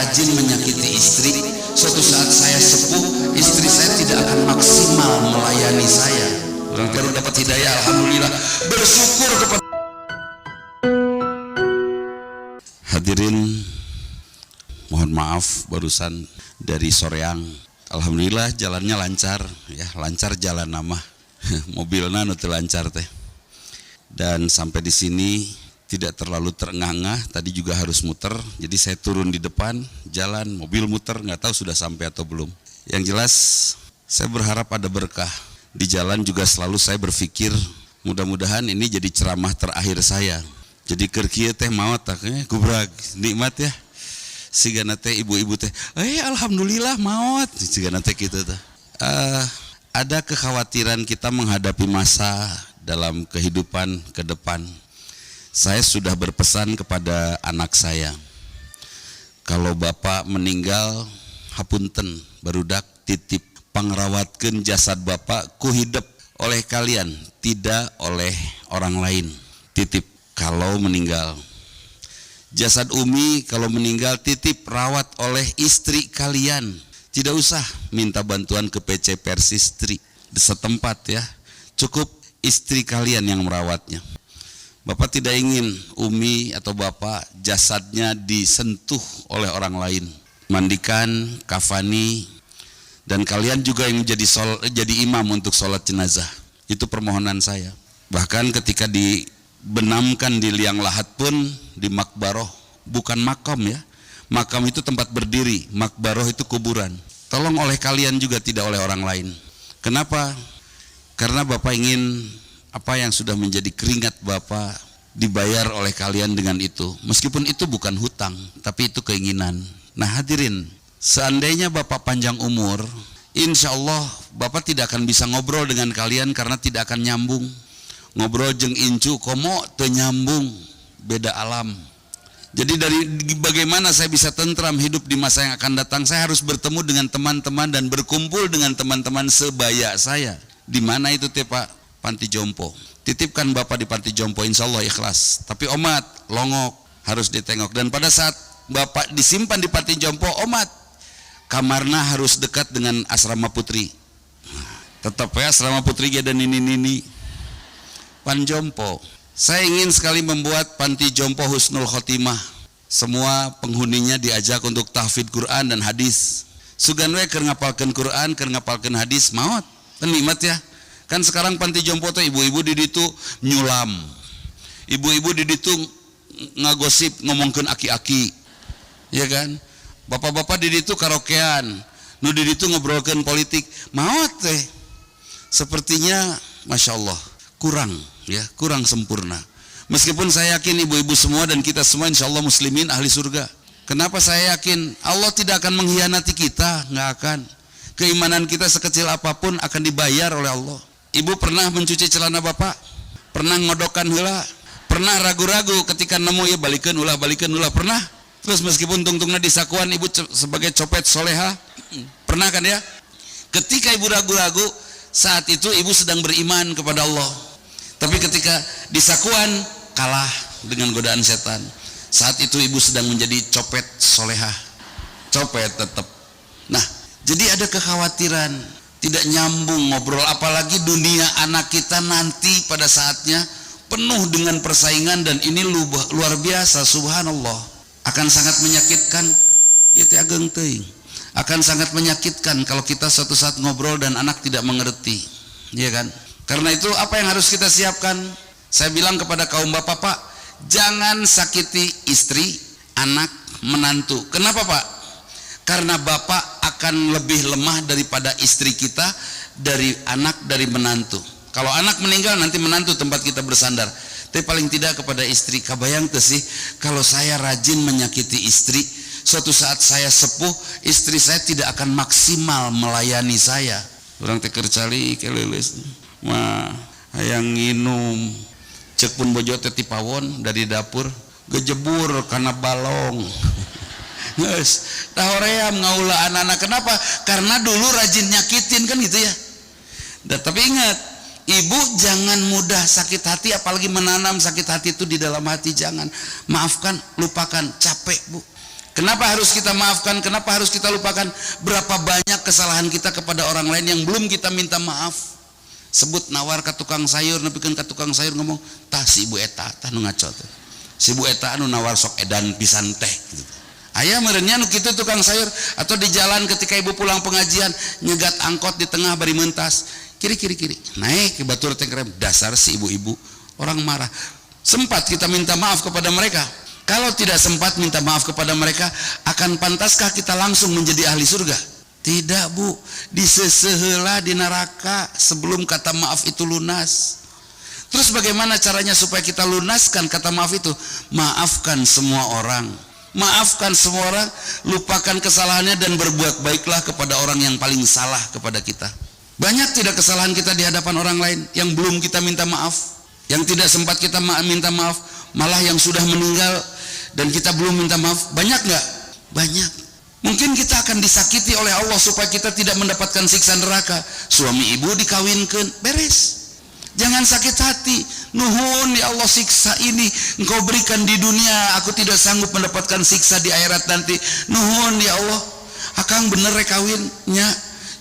rajin menyakiti istri, suatu saat saya sepuh, istri saya tidak akan maksimal melayani saya. Orang baru dapat hidayah, alhamdulillah, bersyukur kepada hadirin. Mohon maaf barusan dari Soreang. Alhamdulillah jalannya lancar ya, lancar jalan nama. Mobilnya nutu lancar teh. Dan sampai di sini tidak terlalu terengah-engah, tadi juga harus muter. Jadi saya turun di depan, jalan, mobil muter, nggak tahu sudah sampai atau belum. Yang jelas saya berharap ada berkah. Di jalan juga selalu saya berpikir, mudah-mudahan ini jadi ceramah terakhir saya. Jadi kerkieu teh maot taknya kubrag nikmat ya. Sigana teh ibu-ibu teh, alhamdulillah maot. Sigana teh kitu teh. Ada kekhawatiran kita menghadapi masa dalam kehidupan ke depan. Saya sudah berpesan kepada anak saya, kalau bapak meninggal, hapunten barudak titip pangrawatkeun jasad bapak ku hidep oleh kalian, tidak oleh orang lain. Titip kalau meninggal. Jasad Umi kalau meninggal titip rawat oleh istri kalian. Tidak usah minta bantuan ke PC Persistri di setempat ya. Cukup istri kalian yang merawatnya. Bapak tidak ingin Umi atau Bapak jasadnya disentuh oleh orang lain. Mandikan, kafani, dan kalian juga yang jadi imam untuk sholat jenazah. Itu permohonan saya. Bahkan ketika dibenamkan di liang lahat pun di makbaroh, bukan makam ya. Makam itu tempat berdiri, makbaroh itu kuburan. Tolong oleh kalian juga, tidak oleh orang lain. Kenapa? Karena Bapak ingin apa yang sudah menjadi keringat Bapak dibayar oleh kalian dengan itu. Meskipun itu bukan hutang, tapi itu keinginan. Nah hadirin, seandainya Bapak panjang umur, insya Allah Bapak tidak akan bisa ngobrol dengan kalian karena tidak akan nyambung. Ngobrol jeung incu komo teu nyambung, beda alam. Jadi dari bagaimana saya bisa tentram hidup di masa yang akan datang, saya harus bertemu dengan teman-teman dan berkumpul dengan teman-teman sebaya saya. Di mana itu teh Pak? Panti Jompo. Titipkan Bapak di Panti Jompo, insya Allah ikhlas. Tapi omat, longok, harus ditengok. Dan pada saat Bapak disimpan di Panti Jompo, omat, kamarnya harus dekat dengan asrama putri. Tetap ya asrama putri dan ini. Pan Jompo. Saya ingin sekali membuat Panti Jompo Husnul Khotimah. Semua penghuninya diajak untuk tahfidz Quran dan hadis. Sugan we keur ngapalkeun Quran, keur ngapalkeun hadis, maot. Nikmat ya. Kan sekarang Panti Jompo teh ibu-ibu di ditu nyulam. Ibu-ibu di ditu ngagosip ngomongkeun aki-aki. Ya kan? Bapak-bapak di ditu karaokean. Nu di ditu ngobrolkeun politik. Maot teh. Sepertinya Masya Allah kurang ya, kurang sempurna. Meskipun saya yakin ibu-ibu semua dan kita semua insya Allah muslimin ahli surga. Kenapa saya yakin? Allah tidak akan mengkhianati kita, nggak akan. Keimanan kita sekecil apapun akan dibayar oleh Allah. Ibu pernah mencuci celana Bapak? Pernah ngodokan heula? Pernah ragu-ragu ketika nemu ya balikeun ulah pernah? Terus meskipun tungtungna di sakuan ibu sebagai copet soleha, pernah kan ya? Ketika ibu ragu-ragu, saat itu ibu sedang beriman kepada Allah. Tapi ketika di sakuan kalah dengan godaan setan. Saat itu ibu sedang menjadi copet soleha. Copet tetap. Nah, jadi ada kekhawatiran, tidak nyambung ngobrol, apalagi dunia anak kita nanti pada saatnya penuh dengan persaingan dan ini luar biasa, subhanallah. Akan sangat menyakitkan, ya teh ageng teuing. Akan sangat menyakitkan kalau kita suatu saat ngobrol dan anak tidak mengerti, ya kan? Karena itu apa yang harus kita siapkan? Saya bilang kepada kaum bapak, Pak, jangan sakiti istri, anak, menantu. Kenapa Pak? Karena bapak akan lebih lemah daripada istri kita, dari anak, dari menantu. Kalau anak meninggal nanti menantu tempat kita bersandar. Tapi paling tidak kepada istri, kabayang teh sih kalau saya rajin menyakiti istri, suatu saat saya sepuh, istri saya tidak akan maksimal melayani saya. Orang teh keur cali keleles mah hayang nginum cek pun bojo teh ti pawon dari dapur gejebur karena balong. Geus tah hoream ngaula anak-anak. Kenapa? Karena dulu rajin nyakitin kan gitu ya. Tapi ingat, ibu jangan mudah sakit hati, apalagi menanam sakit hati itu di dalam hati. Jangan. Maafkan, lupakan, capek Bu. Kenapa harus kita maafkan? Kenapa harus kita lupakan? Berapa banyak kesalahan kita kepada orang lain yang belum kita minta maaf. Sebut nawar ke tukang sayur, nepikeun ka tukang sayur ngomong, tah si ibu eta tah nu ngaco teh. Si ibu eta anu nawar sok edan pisan teh gitu. Aya meureunnya nu kitu tukang sayur. Atau di jalan ketika ibu pulang pengajian nyegat angkot di tengah bari mentas. Kiri naik ke batur teh krem, dasar si ibu-ibu orang marah. Sempat kita minta maaf kepada mereka? Kalau tidak sempat minta maaf kepada mereka, akan pantaskah kita langsung menjadi ahli surga? Tidak, Bu. Diseseheula di neraka sebelum kata maaf itu lunas. Terus bagaimana caranya supaya kita lunaskan kata maaf itu? Maafkan semua orang. Maafkan semua orang, lupakan kesalahannya dan berbuat baiklah kepada orang yang paling salah kepada kita. Banyak tidak kesalahan kita di hadapan orang lain yang belum kita minta maaf, yang tidak sempat kita minta maaf, malah yang sudah meninggal dan kita belum minta maaf. Banyak nggak? Banyak. Mungkin kita akan disakiti oleh Allah supaya kita tidak mendapatkan siksa neraka. Suami ibu dikawinkan, beres. Jangan sakit hati. Nuhun ya Allah, siksa ini engkau berikan di dunia, aku tidak sanggup mendapatkan siksa di akhirat nanti. Nuhun ya Allah, akang bener rekawinnya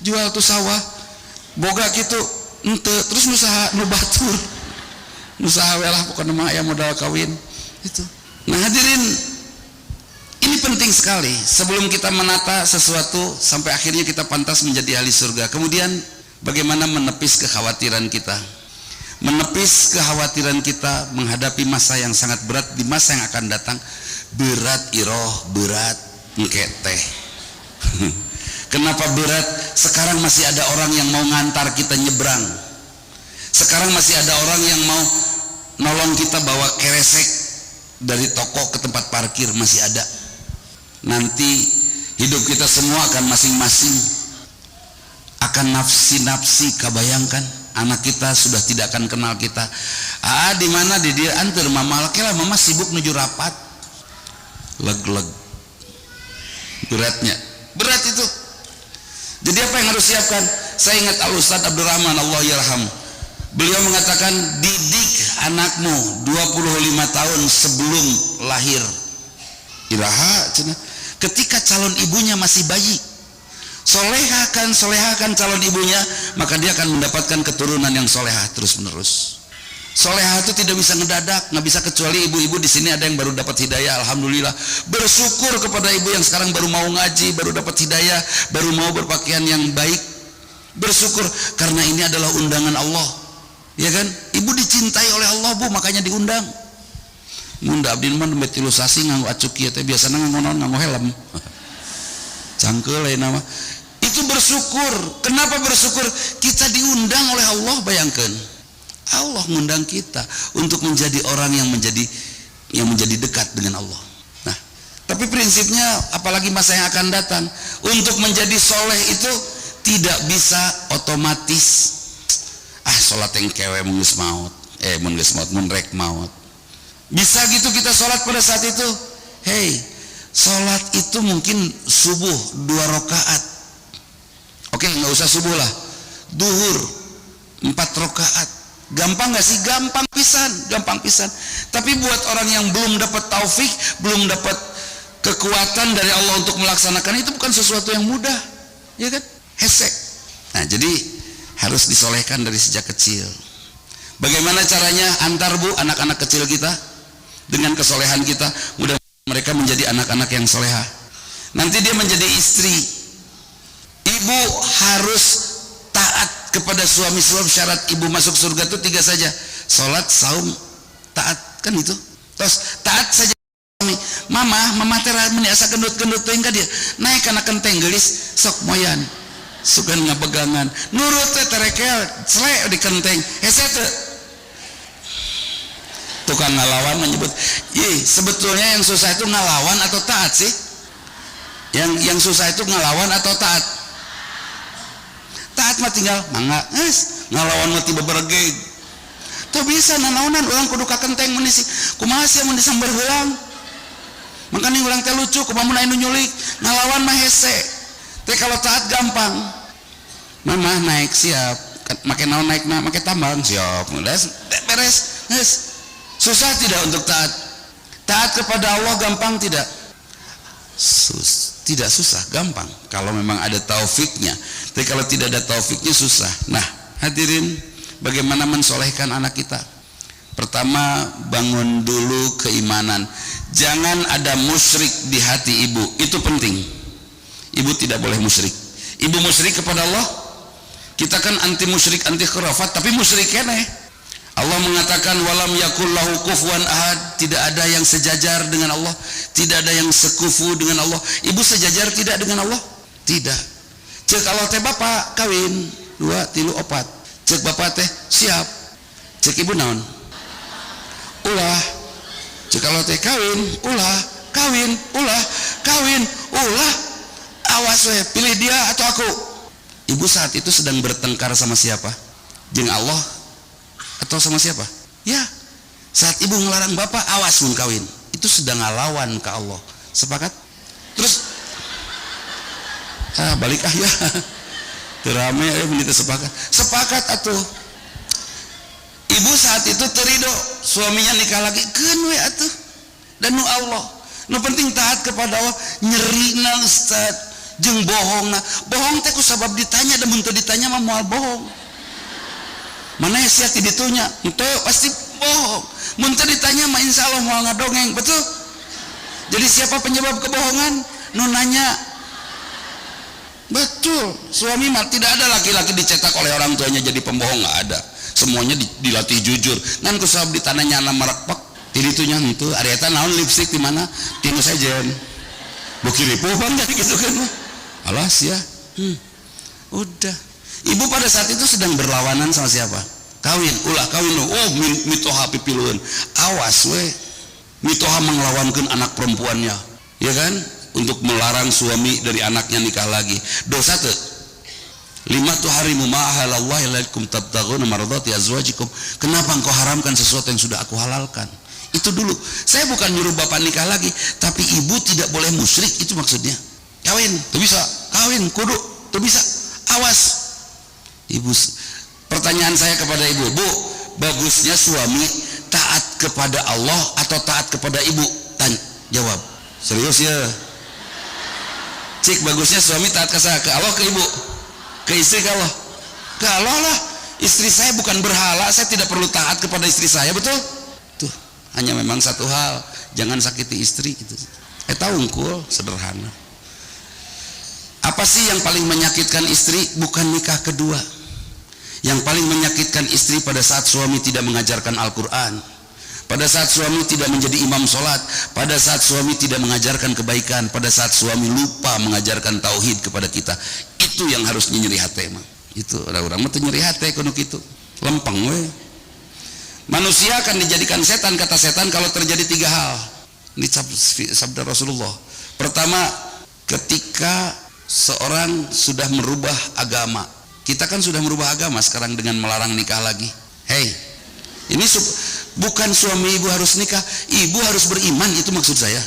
jual tuh sawah boga gitu ente, terus nusaha nu batur nusaha welah pokoknya mah aya modal kawin itu. Nah hadirin, ini penting sekali sebelum kita menata sesuatu sampai akhirnya kita pantas menjadi ahli surga. Kemudian bagaimana menepis kekhawatiran kita, menepis kekhawatiran kita menghadapi masa yang sangat berat di masa yang akan datang. Berat iroh, berat engke teh. Kenapa berat? Sekarang masih ada orang yang mau ngantar kita nyebrang. Sekarang masih ada orang yang mau nolong kita bawa keresek dari toko ke tempat parkir, masih ada. Nanti hidup kita semua akan masing-masing, akan nafsi-nafsi. Kebayangkan anak kita sudah tidak akan kenal kita. Di mana di dia antar mama lah, mama sibuk menuju rapat. Leg-leg. Berat itu. Jadi apa yang harus siapkan? Saya ingat Al-Ustaz Abdurrahman, Allah yarham. Beliau mengatakan, didik anakmu 25 tahun sebelum lahir. Iraha, ketika calon ibunya masih bayi, solehakan calon ibunya, maka dia akan mendapatkan keturunan yang solehah terus menerus. Solehah itu tidak bisa ngedadak, nggak bisa, kecuali ibu-ibu di sini ada yang baru dapat hidayah, alhamdulillah. Bersyukur kepada ibu yang sekarang baru mau ngaji, baru dapat hidayah, baru mau berpakaian yang baik. Bersyukur karena ini adalah undangan Allah, ya kan? Ibu dicintai oleh Allah, Bu, makanya diundang. Munda abdi mah nembe 3 sasi nganggo acuk kieu teh, biasana nganggo helm. Cangkeul lain nama. Itu bersyukur. Kenapa bersyukur? Kita diundang oleh Allah, bayangkan. Allah mengundang kita untuk menjadi orang yang menjadi dekat dengan Allah. Nah, tapi prinsipnya apalagi masa yang akan datang, untuk menjadi soleh itu tidak bisa otomatis. Sholat yang kewe mun rek maut. Bisa gitu kita sholat pada saat itu? Hey, sholat itu mungkin subuh 2 rakaat. Oke, nggak usah subuh lah. Duhur 4 rakaat. Gampang gak sih? Gampang pisan. Tapi buat orang yang belum dapat taufik, belum dapat kekuatan dari Allah untuk melaksanakan, itu bukan sesuatu yang mudah, ya kan? Hesek. Nah, jadi harus disolehkan dari sejak kecil. Bagaimana caranya? Antar, Bu, anak-anak kecil kita dengan kesolehan kita, mudah mereka menjadi anak-anak yang solehah. Nanti dia menjadi istri. Ibu harus taat kepada suami. Sebab syarat ibu masuk surga itu 3 saja: sholat, saum, taat. Kan itu. Terus taat saja suami. Mama teh meniasa gendut-gendut teuing ka dia. Naik kana kenteng geulis sok moyan. Sugan ngapegangan. Nurut teh terekel sele di kenteng. Hese teh. Tukang ngalawan menyebut, sebetulnya yang susah itu ngalawan atau taat sih? Yang susah itu ngalawan atau taat? Taat mah tinggal mangga ngalawan mah tiba beregeg tuh bisa nanaonan ulang kudu ka kenteng mun disi kumaha sia mun disambar heulang makanya ulang teh lucu kumaha mun anu nyulik ngalawan mah hese teh. Kalau taat gampang, mama naik siap, make naon naikna make tambang siap, beres geus. Susah tidak untuk taat kepada Allah? Gampang tidak? Tidak susah, gampang kalau memang ada taufiknya. Tapi kalau tidak ada taufiknya susah. Nah, hadirin, bagaimana mensolehkan anak kita? Pertama, bangun dulu keimanan. Jangan ada musyrik di hati ibu, itu penting. Ibu tidak boleh musyrik. Ibu musyrik kepada Allah. Kita kan anti musyrik, anti khurafat, tapi musyrik keneh. Allah mengatakan walam yakul lahu kufuwan ahad, tidak ada yang sejajar dengan Allah, tidak ada yang sekufu dengan Allah. Ibu sejajar tidak dengan Allah? Tidak. Cek Allah teh bapak kawin 2 3 4. Cek bapak teh siap. Cek ibu naon? Ulah. Cek Allah teh kawin, ulah, kawin, ulah, kawin, ulah. Awas we, pilih dia atau aku. Ibu saat itu sedang bertengkar sama siapa? Jeung Allah atau sama siapa? Ya, saat ibu ngelarang bapak awas mun kawin, itu sedang ngelawan ke Allah. Sepakat? Terus balik ya terame menit sepakat. Sepakat atuh. Ibu saat itu terido suaminya nikah lagi keun we atuh. Dan nu Allah, nu penting taat kepada Allah, nyerina Ustaz jeung bohongna. Bohong teh ku sabab ditanya, dan mun teu ditanya mah moal bohong. Mana ya siat ditunya, itu pasti bohong. Mun teu ditanya mah insyaallah moal ngadongeng, betul? Jadi siapa penyebab kebohongan? Nu nanya. Betul. Suami mah tidak ada laki-laki dicetak oleh orang tuanya jadi pembohong, enggak ada. Semuanya dilatih jujur. Ngan ku sabab ditananya na merekpak, di ditunya itu ari eta naon lipstik di mana? Di nu sajen. Bukir ripuhan jadi gitu kan. Alas ya. Udah. Ibu pada saat itu sedang berlawanan sama siapa? Kawin, ulah kawin lo. Oh, mitoha pipiluan. Awas we. Mitoha mengelawankan anak perempuannya, ya kan? Untuk melarang suami dari anaknya nikah lagi. Dosa tuh. 5 tuharimu ma'ahalallahi laikum tabtaghuna mardhati azwajikum. Kenapa engkau haramkan sesuatu yang sudah aku halalkan? Itu dulu. Saya bukan nyuruh bapak nikah lagi, tapi ibu tidak boleh musyrik, itu maksudnya. Kawin, tuh bisa. Kawin, kudu, tuh bisa. Awas. Ibu, pertanyaan saya kepada ibu, Bu, bagusnya suami taat kepada Allah atau taat kepada ibu? Tanya, jawab. Serius ya? Cik, bagusnya suami taat ke saya, ke Allah, ke ibu, ke istri, ke Allah? Ke Allah lah. Istri saya bukan berhala, saya tidak perlu taat kepada istri saya, betul? Tuh, hanya memang satu hal, jangan sakiti istri gitu. Unggul, sederhana. Apa sih yang paling menyakitkan istri? Bukan nikah kedua. Yang paling menyakitkan istri pada saat suami tidak mengajarkan Al-Quran, pada saat suami tidak menjadi imam sholat, pada saat suami tidak mengajarkan kebaikan, pada saat suami lupa mengajarkan tauhid kepada kita. Itu yang harus nyeri hati mah. Itu orang-orang mah nyeri hati kudu kitu. Lempeng we. Manusia akan dijadikan setan, kata setan, kalau terjadi 3 hal. Ini sabda Rasulullah. Pertama, ketika seorang sudah merubah agama. Kita kan sudah merubah agama sekarang dengan melarang nikah lagi. Hei, ini bukan suami ibu harus nikah, ibu harus beriman, itu maksud saya.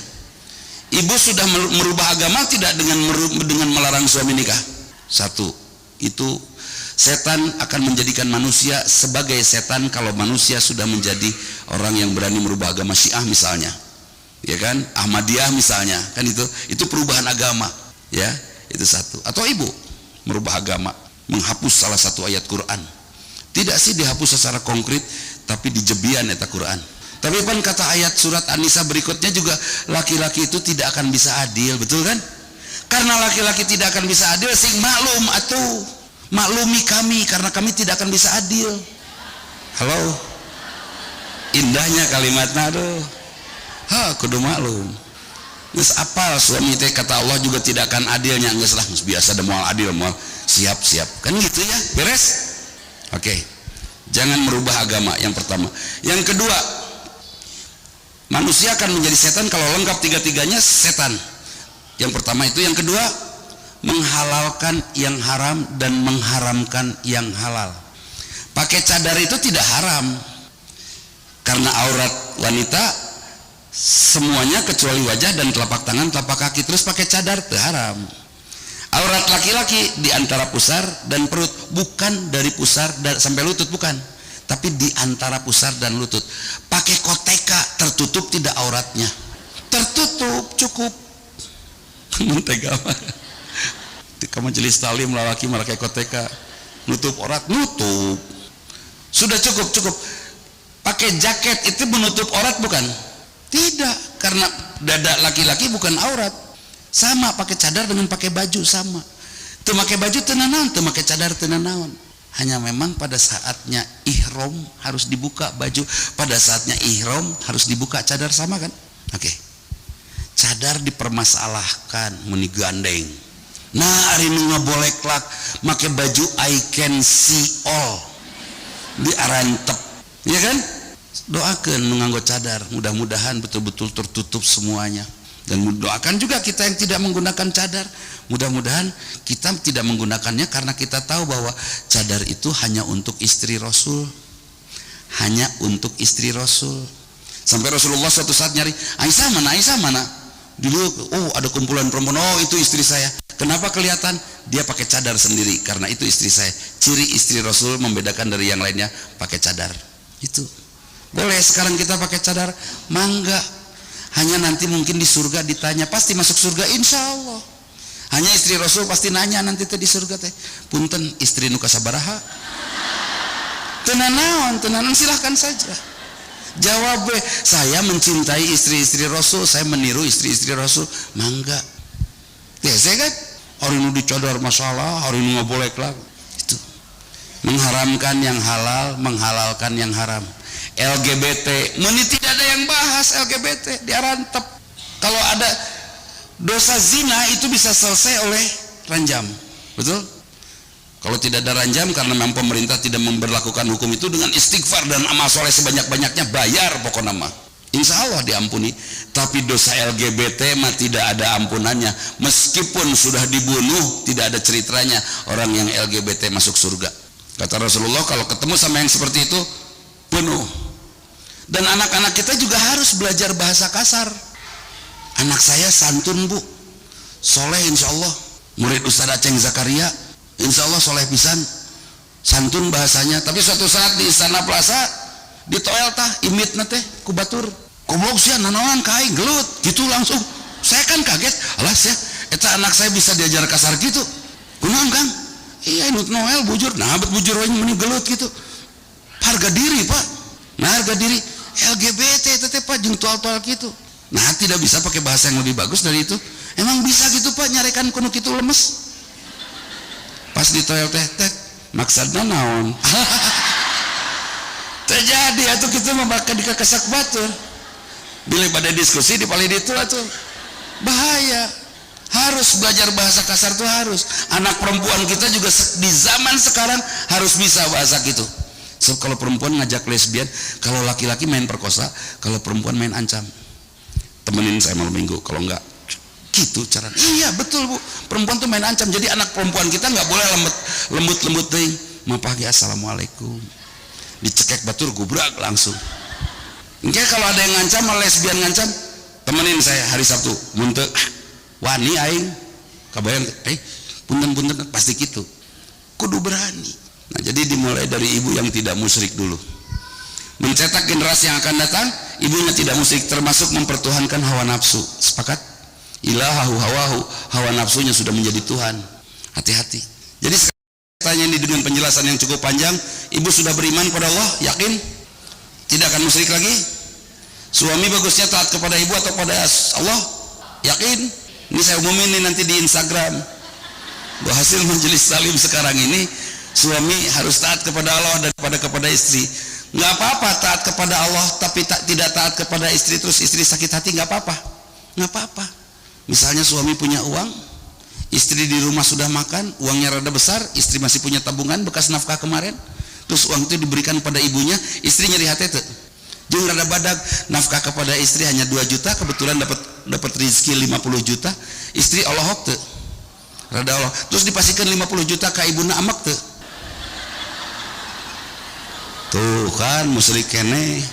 Ibu sudah merubah agama tidak dengan melarang suami nikah. Satu, itu setan akan menjadikan manusia sebagai setan kalau manusia sudah menjadi orang yang berani merubah agama. Syiah misalnya, ya kan, Ahmadiyah misalnya, kan itu perubahan agama, ya, itu satu. Atau ibu merubah agama, menghapus salah satu ayat Quran. Tidak sih dihapus secara konkret, tapi dijebian eta Quran. Tapi kan kata ayat surat An-Nisa berikutnya juga, laki-laki itu tidak akan bisa adil, betul kan? Karena laki-laki tidak akan bisa adil, sing maklum atuh, maklumi kami karena kami tidak akan bisa adil. Halo, indahnya kalimatnya, aduh, kudu maklum. Geus apal suami teh kata Allah juga tidak akan adilnya, geus lah biasa da moal adil moal siap-siap. Kan gitu ya, beres? Oke. Jangan merubah agama, yang pertama. Yang kedua, manusia akan menjadi setan kalau lengkap tiga-tiganya setan. Yang pertama itu, yang kedua, menghalalkan yang haram dan mengharamkan yang halal. Pakai cadar itu tidak haram. Karena aurat wanita semuanya kecuali wajah dan telapak tangan, telapak kaki, terus pakai cadar itu haram. Aurat laki-laki di antara pusar dan perut, bukan dari pusar sampai lutut, bukan, tapi di antara pusar dan lutut. Pakai koteka tertutup tidak auratnya, tertutup cukup. mentega mah kamu jelis talim lalaki marakai koteka nutup aurat, nutup sudah cukup pakai jaket itu menutup aurat bukan? Tidak, karena dada laki-laki bukan aurat. Sama pakai cadar dengan pakai baju sama. Teu make baju teu nanaon, teu make cadar teu nanaon. Hanya memang pada saatnya ihram harus dibuka baju, pada saatnya ihram harus dibuka cadar sama kan? Oke. Cadar dipermasalahkan meni gandeng. Nah, ari nu ngaboleklak make baju I can see all. Diarantep. Ya kan? Doakan menganggo cadar, mudah-mudahan betul-betul tertutup semuanya. Dan doakan juga kita yang tidak menggunakan cadar, mudah-mudahan kita tidak menggunakannya karena kita tahu bahwa cadar itu hanya untuk istri Rasul, hanya untuk istri Rasul. Sampai Rasulullah suatu saat nyari, Aisyah mana? Dulu, oh ada kumpulan perempuan, oh itu istri saya. Kenapa kelihatan? Dia pakai cadar sendiri, karena itu istri saya. Ciri istri Rasul membedakan dari yang lainnya pakai cadar. Itu boleh sekarang kita pakai cadar, mangga. Hanya nanti mungkin di surga ditanya, pasti masuk surga insya Allah. Hanya istri Rasul pasti nanya nanti di surga teh, punten istri nu kasabaraha? Tenanan silahkan saja. Jawab, saya mencintai istri-istri Rasul, saya meniru istri-istri Rasul, mangga. Biasa kan? Hari nu dicadar masalah, hari nu ngabolek lah. Itu mengharamkan yang halal, menghalalkan yang haram. LGBT, meni tidak ada yang bahas LGBT, diarantep. Kalau ada dosa zina itu bisa selesai oleh ranjam, betul? Kalau tidak ada ranjam karena memang pemerintah tidak memberlakukan hukum itu, dengan istighfar dan amal soleh sebanyak-banyaknya bayar pokoknya mah, insya Allah diampuni. Tapi dosa LGBT mah tidak ada ampunannya, meskipun sudah dibunuh tidak ada ceritanya orang yang LGBT masuk surga. Kata Rasulullah, kalau ketemu sama yang seperti itu bunuh. Dan anak-anak kita juga harus belajar bahasa kasar. Anak saya santun bu, soleh insya Allah, murid Ustadz Aceng Zakaria, insya Allah soleh pisan, santun bahasanya. Tapi suatu saat di Istana Plaza ditoel tah imit nate kubatur, goblok sia nanawan kai gelut gitu langsung. Saya kan kaget, alas ya, eta anak saya bisa diajar kasar gitu. Kunaon kang? Iya inut Noel bujur, nah bet bujur wae meni gelut gitu. Harga diri pak, nah harga diri. LGBT teteh pak jeung tual-tual gitu. Nah tidak bisa pakai bahasa yang lebih bagus dari itu. Emang bisa gitu pak nyarekan kuno gitu lemes. Pas ditoel teh maksudna naon? Terjadi atuh kitu mah bakal dikakesak batur. Bila pada diskusi di paling itu atuh. Bahaya. Harus belajar bahasa kasar tuh harus. Anak perempuan kita juga di zaman sekarang harus bisa bahasa gitu. So, kalau perempuan ngajak lesbian, kalau laki-laki main perkosa, kalau perempuan main ancam. Temenin saya malam minggu, kalau enggak gitu cara. Iya betul bu, perempuan tuh main ancam. Jadi anak perempuan kita nggak boleh lembut ting. Mapagi assalamualaikum. Dicekek batur gubrak langsung. Mungkin kalau ada yang ngancam, lesbian ngancam, temenin saya hari Sabtu. Muntah, wani aing, kabayan, punten pasti gitu. Kudu berani. Nah, jadi dimulai dari ibu yang tidak musyrik dulu. Mencetak generasi yang akan datang, ibunya tidak musyrik, termasuk mempertuhankan hawa nafsu. Sepakat? Ilahahu hawahu, hawa nafsunya sudah menjadi Tuhan. Hati-hati. Jadi tanya ini dengan penjelasan yang cukup panjang, ibu sudah beriman pada Allah, yakin? Tidak akan musyrik lagi? Suami bagusnya taat kepada ibu atau pada Allah? Yakin? Ini saya umumin nih nanti di Instagram. Bahwa hasil majelis salim sekarang ini, suami harus taat kepada Allah daripada kepada istri. Nggak apa-apa taat kepada Allah tapi tidak taat kepada istri, terus istri sakit hati, nggak apa-apa. Nggak apa-apa. Misalnya suami punya uang, istri di rumah sudah makan, uangnya rada besar, istri masih punya tabungan bekas nafkah kemarin, terus uang itu diberikan pada ibunya, istri nyeri hati tuh. Jeung rada badag, nafkah kepada istri hanya 2 juta, kebetulan dapat rezeki 50 juta, istri Allahok tuh. Rada Allah, terus dipasihkan 50 juta ke ibuna amak tuh. Tuh kan musyrik kene.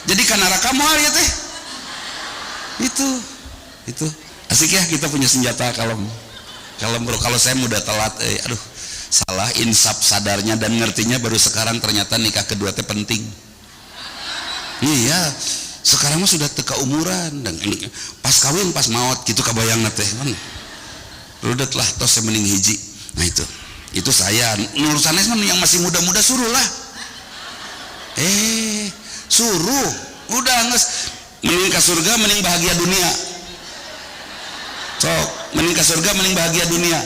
Jadi kan neraka moal ya teh. Itu asik ya, kita punya senjata kalau saya mudah telat, aduh salah insaf sadarnya dan ngertinya baru sekarang, ternyata nikah kedua teh penting. Iya, Sekarang mah sudah teka umuran dan pas kawin pas maut gitu kabayangna teh kan. Rudet lah tos mending hiji. Nah itu saya nur sanes yang masih muda-muda suruhlah. Suruh udah nges mending ke surga mending bahagia dunia. Sok mending ke surga mending bahagia dunia.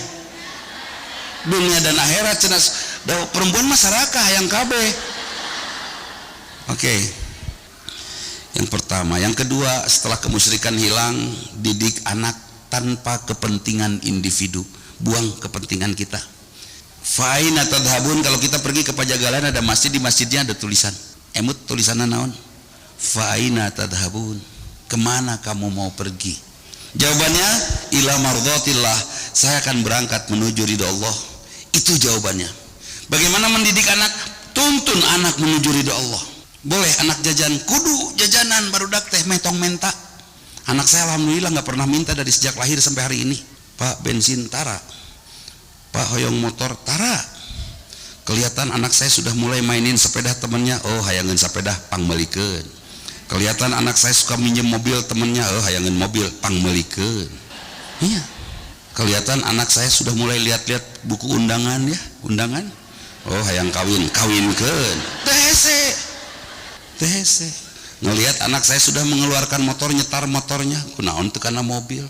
Dunia dan akhirat cenah perempuan masyarakat hayang kabeh. Oke. Yang pertama, yang kedua, setelah kemusyrikan hilang, didik anak tanpa kepentingan individu, buang kepentingan kita. Fa'aina tadhabun, kalau kita pergi ke Pajagalan ada masjid, di masjidnya ada tulisan. Emut tulisanna naon? Fa'aina tadhabun, kemana kamu mau pergi? Jawabannya, ila mardhatillah, saya akan berangkat menuju ridha Allah. Itu jawabannya. Bagaimana mendidik anak? Tuntun anak menuju ridha Allah. Boleh anak jajan, kudu jajanan barudak teh metong menta. Anak saya alhamdulillah nggak pernah minta dari sejak lahir sampai hari ini. Pak bensin tara, Pak hoyong motor tara. Kelihatan anak saya sudah mulai mainin sepeda temannya, oh hayangan sepeda pangmelikeun. Kelihatan anak saya suka minjem mobil temannya, oh hayangan mobil pangmelikeun. Iya. Kelihatan anak saya sudah mulai lihat-lihat buku undangan ya, undangan. Oh hayang kawinkeun. THC ngelihat anak saya sudah mengeluarkan motor, nyetar motornya, kunaon teu kana mobil,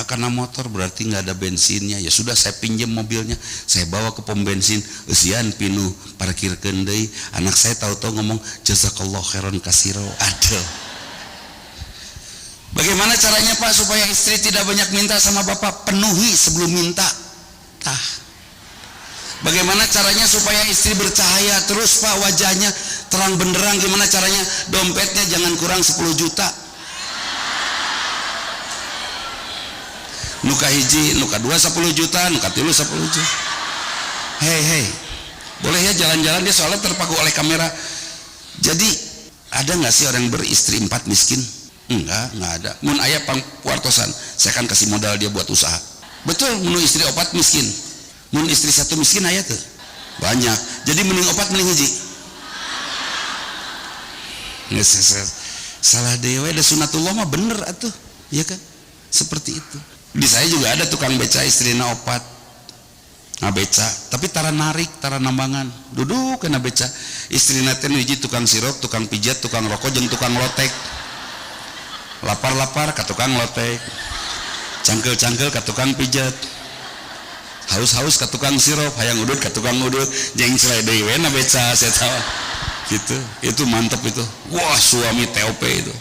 karena motor berarti nggak ada bensinnya. Ya sudah, saya pinjam mobilnya, saya bawa ke pom bensin, eusian pinu parkirkeun deui. Anak saya tahu-tahu ngomong jazakallahu khairan kasiro. Aduh, bagaimana caranya Pak supaya istri tidak banyak minta sama bapak? Penuhi sebelum minta. Bagaimana caranya supaya istri bercahaya terus Pak, wajahnya terang benderang? Gimana caranya? Dompetnya jangan kurang 10 juta. Nuka hiji, nuka dua 10 juta, nuka tilu 10 juta. Hei, boleh ya jalan-jalan, dia soalnya terpaku oleh kamera. Jadi ada nggak sih orang beristri 4 miskin? Enggak ada. Mun aya pangpuartosan, saya akan kasih modal dia buat usaha. Betul, mun istri 4 miskin. Mun istri 1 miskin aya tuh banyak. Jadi mending 4 mending hiji. Salah dewe, ada sunatullah mah bener atuh, ya kan? Seperti itu. Di saya juga ada tukang beca istrina 4 beca, tapi tara narik, tara nambangan, duduk kena beca. Istrina teh hiji tukang sirup, tukang pijat, tukang rokok, jeung tukang lotek. Lapar-lapar ka tukang lotek, cangkel-cangkel ka tukang pijat, haus-haus ka tukang sirup, hayang udut ka tukang udut, jeung celai deui we na beca saya tahu. Gitu, itu mantap itu. Wah, suami TOP itu.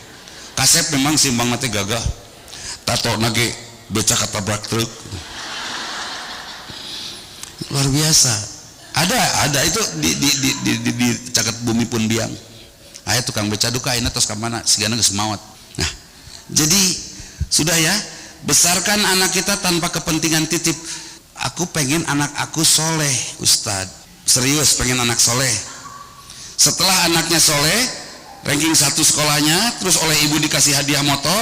Kasep memang simbang teh gagah. Tato nage beca katabrak truk. Luar biasa. Ada itu di caket bumi pun biang. Aya tukang beca duka ayeuna tos ka mana? Sigana geus maot. Nah, jadi sudah ya, besarkan anak kita tanpa kepentingan titip. Aku pengen anak aku soleh, Ustadz. Serius pengen anak soleh. Setelah anaknya soleh, ranking 1 sekolahnya, terus oleh ibu dikasih hadiah motor,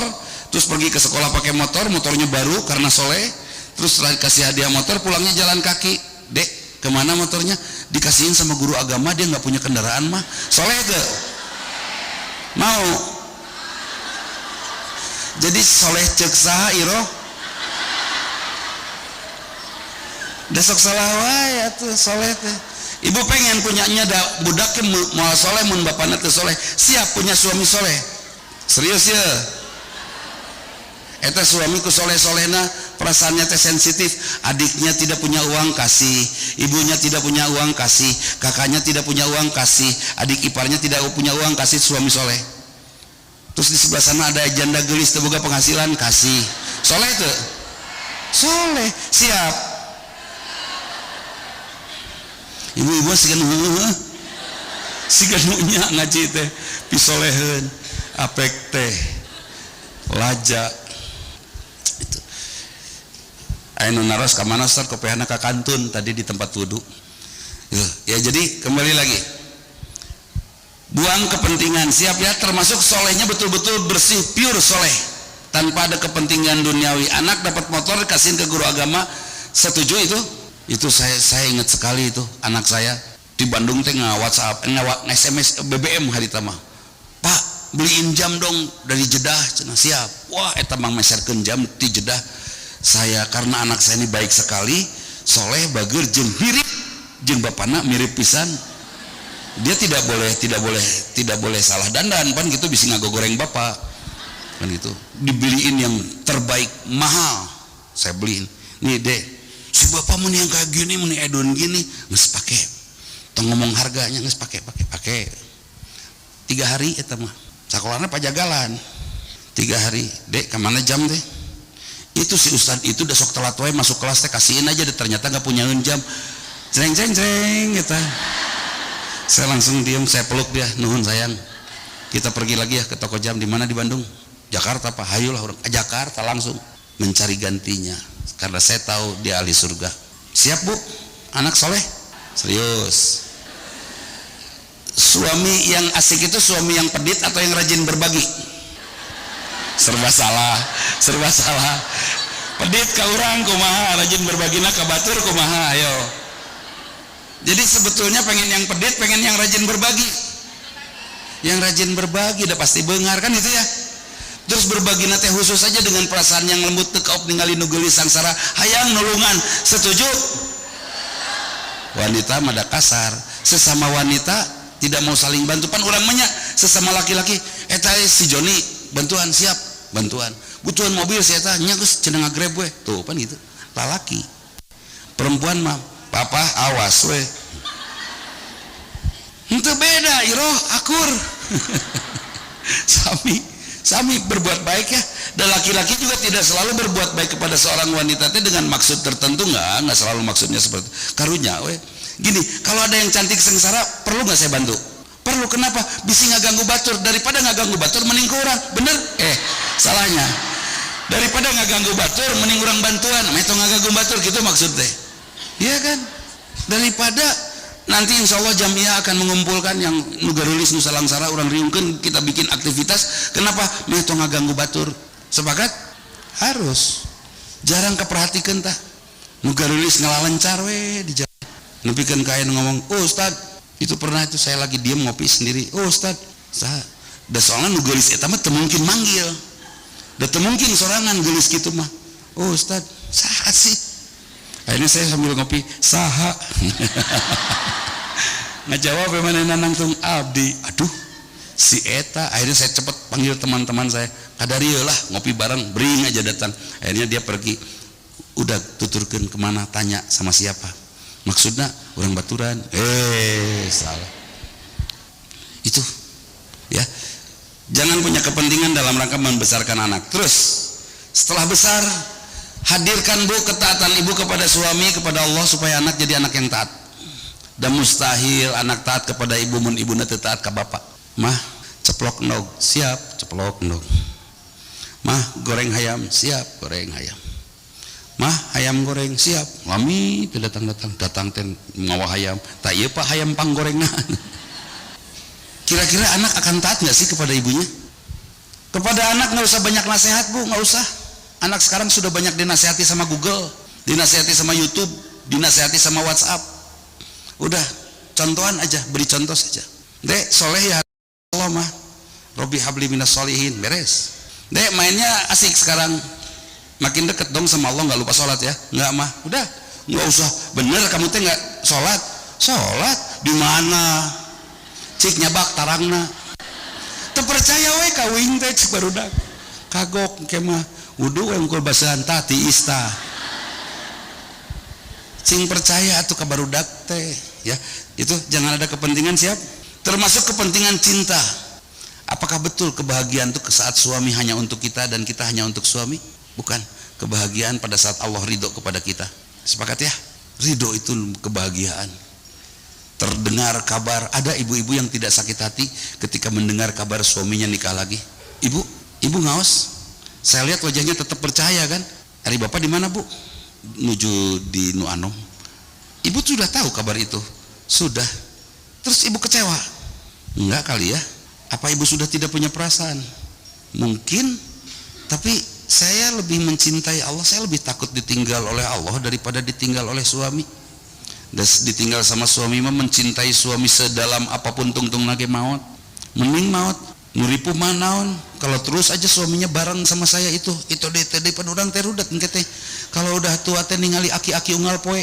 terus pergi ke sekolah pakai motor, motornya baru karena soleh, terus setelah dikasih hadiah motor, pulangnya jalan kaki. Dek, kemana motornya? Dikasihin sama guru agama, dia nggak punya kendaraan mah. Soleh tuh? Mau? Jadi soleh cek saha iroh? Desok salah wae atuh soleh teh. Ibu pengen punyanya budak ke moal soleh, mun bapana teu soleh, siap punya suami soleh. Serius ya? Eta suami ku soleh-solehna, perasaannya teh sensitif. Adiknya tidak punya uang kasih, ibunya tidak punya uang kasih, kakaknya tidak punya uang kasih, adik iparnya tidak punya uang kasih, suami soleh. Terus di sebelah sana ada janda gelis teu boga penghasilan, kasih. Soleh teu? Soleh, siap. Ibu-ibu siganunya ngaji teh pisoleheun apek teh laja itu anu naros ka mana Ustaz kopehana ka kantun tadi di tempat wudu ya. Jadi kembali lagi, buang kepentingan, siap ya, termasuk solehnya betul-betul bersih, pure soleh tanpa ada kepentingan duniawi. Anak dapat motor dikasihin ke guru agama, setuju itu saya ingat sekali itu. Anak saya di Bandung teh nge-WhatsApp, nge-SMS BBM hari tama, Pak beliin jam dong dari Jeddah. Cenah siap. Wah eta mang meserkeun jam ti Jeddah. Saya karena anak saya ini baik sekali, soleh, bageur, jeung mirip jeung bapana mirip pisan. Dia tidak boleh salah dandan pan gitu, bisa ngagogoreng bapak kan gitu. Dibeliin yang terbaik, mahal. Saya beliin. Nih dek, si bapak mun yang kayak gini, mun edun gini, geus pake. Tong ngomong harganya geus pake. 3 hari eta mah. Sakolana pajagalan. 3 hari. Dek, ka mana jam teh? Itu si ustad itu udah sok telat wae masuk kelas teh, kasihin aja deh, ternyata enggak punya jam. Jreng gitu. Saya langsung diam, saya peluk dia, nuhun sayang. Kita pergi lagi ya ke toko jam. Di mana di Bandung? Jakarta Pak. Hayulah orang ke Jakarta langsung mencari gantinya karena saya tahu dia ahli surga. Siap Bu? Anak soleh? Serius. Suami yang asik itu suami yang pedit atau yang rajin berbagi? Serba salah. Pedit ka urang kumaha, rajin berbagina ka batur kumaha, ayo. Jadi sebetulnya pengen yang pedit, pengen yang rajin berbagi. Yang rajin berbagi udah pasti beungar kan itu ya. Terus berbagi nate khusus aja dengan perasaan yang lembut teu kaop ningali nu geulis sangsara, hayang nulungan. Setuju? Wanita mada kasar, sesama wanita tidak mau saling bantu. Pan urang mah nya sesama laki-laki, eta si Joni bantuan, siap bantuan. Butuhan mobil si eta nya geus cenah ngagrab we. Tuh pan gitu. Lalaki. Perempuan mah, papa awas we. Henteu beda iroh akur. Sami berbuat baik ya. Dan laki-laki juga tidak selalu berbuat baik kepada seorang wanita itu dengan maksud tertentu, enggak selalu maksudnya seperti karunya we. Gini, kalau ada yang cantik sengsara, perlu nggak saya bantu? Perlu. Kenapa? Bisa ngaganggu batur. Daripada ngaganggu batur mending kurang. Bener? Salahnya. Daripada ngaganggu batur mending kurang bantuan. Meto ngaganggu batur gitu maksudnya. Iya kan? Daripada nanti insya Allah Jamiah akan mengumpulkan yang nugarulis nusa langsara orang riungkeun, kita bikin aktivitas. Kenapa? Meto ngaganggu batur. Sepakat? Harus. Jarang keperhatikan tah. Nugarulis ngalalencar we di jalan. Nepikeun ka aya ngomong, "Oh Ustad, itu pernah itu saya lagi diem ngopi sendiri. Oh Ustad, saha?" Da soalna nugarulis eta mah teu mungkin manggil. Da teu mungkin sorangan geulis kitu mah. "Oh Ustad, saha sih?" Akhirnya saya sambil ngopi, "Saha?" Ngajawab mana nangtung abdi. Aduh, si eta. Akhirnya saya cepet panggil teman-teman saya. Kadarieu lah ngopi bareng, bring aja datang. Akhirnya dia pergi. Udah tuturkeun kemana, tanya sama siapa. Maksudnya orang baturan. Salah. Itu ya. Jangan punya kepentingan dalam rangka membesarkan anak. Terus setelah besar, hadirkan Bu ketaatan ibu kepada suami, kepada Allah supaya anak jadi anak yang taat. Dan mustahil anak taat kepada ibu mun ibuna teu taat ka bapak. Mah, ceplok endog, siap ceplok endog. Mah, goreng hayam, siap goreng hayam. Mah, hayam goreng, siap. Lami teu datang teh ngawa hayam. Tak ieu Pak hayam panggorengna. Kira-kira anak akan taat enggak sih kepada ibunya? Kepada anak enggak usah banyak nasihat Bu, enggak usah. Anak sekarang sudah banyak dinasihati sama Google, dinasihati sama YouTube, dinasihati sama WhatsApp. Udah, contohan aja, beri contoh saja. Dek, soleh ya Allah mah. Robbi habli minas solihin, beres. Dek, mainnya asik sekarang. Makin deket dong sama Allah, nggak lupa sholat ya. Nggak mah, udah, nggak usah. Bener kamu teh nggak sholat? Sholat di mana? Cik nyabak tarangna. Terpercaya we kawin teh cik barudak. Kagok kemah. Wudu engkul basahan tati ista. Sing percaya atuh ka barudak teh ya. Itu jangan ada kepentingan, siap? Termasuk kepentingan cinta. Apakah betul kebahagiaan itu saat suami hanya untuk kita dan kita hanya untuk suami? Bukan. Kebahagiaan pada saat Allah ridho kepada kita. Sepakat ya? Ridho itu kebahagiaan. Terdengar kabar, ada ibu-ibu yang tidak sakit hati ketika mendengar kabar suaminya nikah lagi. Ibu ngaos. Saya lihat wajahnya tetap percaya kan. Hari bapak di mana Bu? Nuju di Nuanom. Ibu sudah tahu kabar itu? Sudah. Terus ibu kecewa? Enggak kali ya. Apa ibu sudah tidak punya perasaan? Mungkin. Tapi saya lebih mencintai Allah. Saya lebih takut ditinggal oleh Allah daripada ditinggal oleh suami. Dan ditinggal sama suami mah mencintai suami sedalam apapun tungtung lagi maut. Mending maut. Nuripu manaon kalau terus aja suaminya bareng sama saya itu deh pada urang teh rudet engke teh. Kalau udah tua teh ningali aki-aki unggal poe.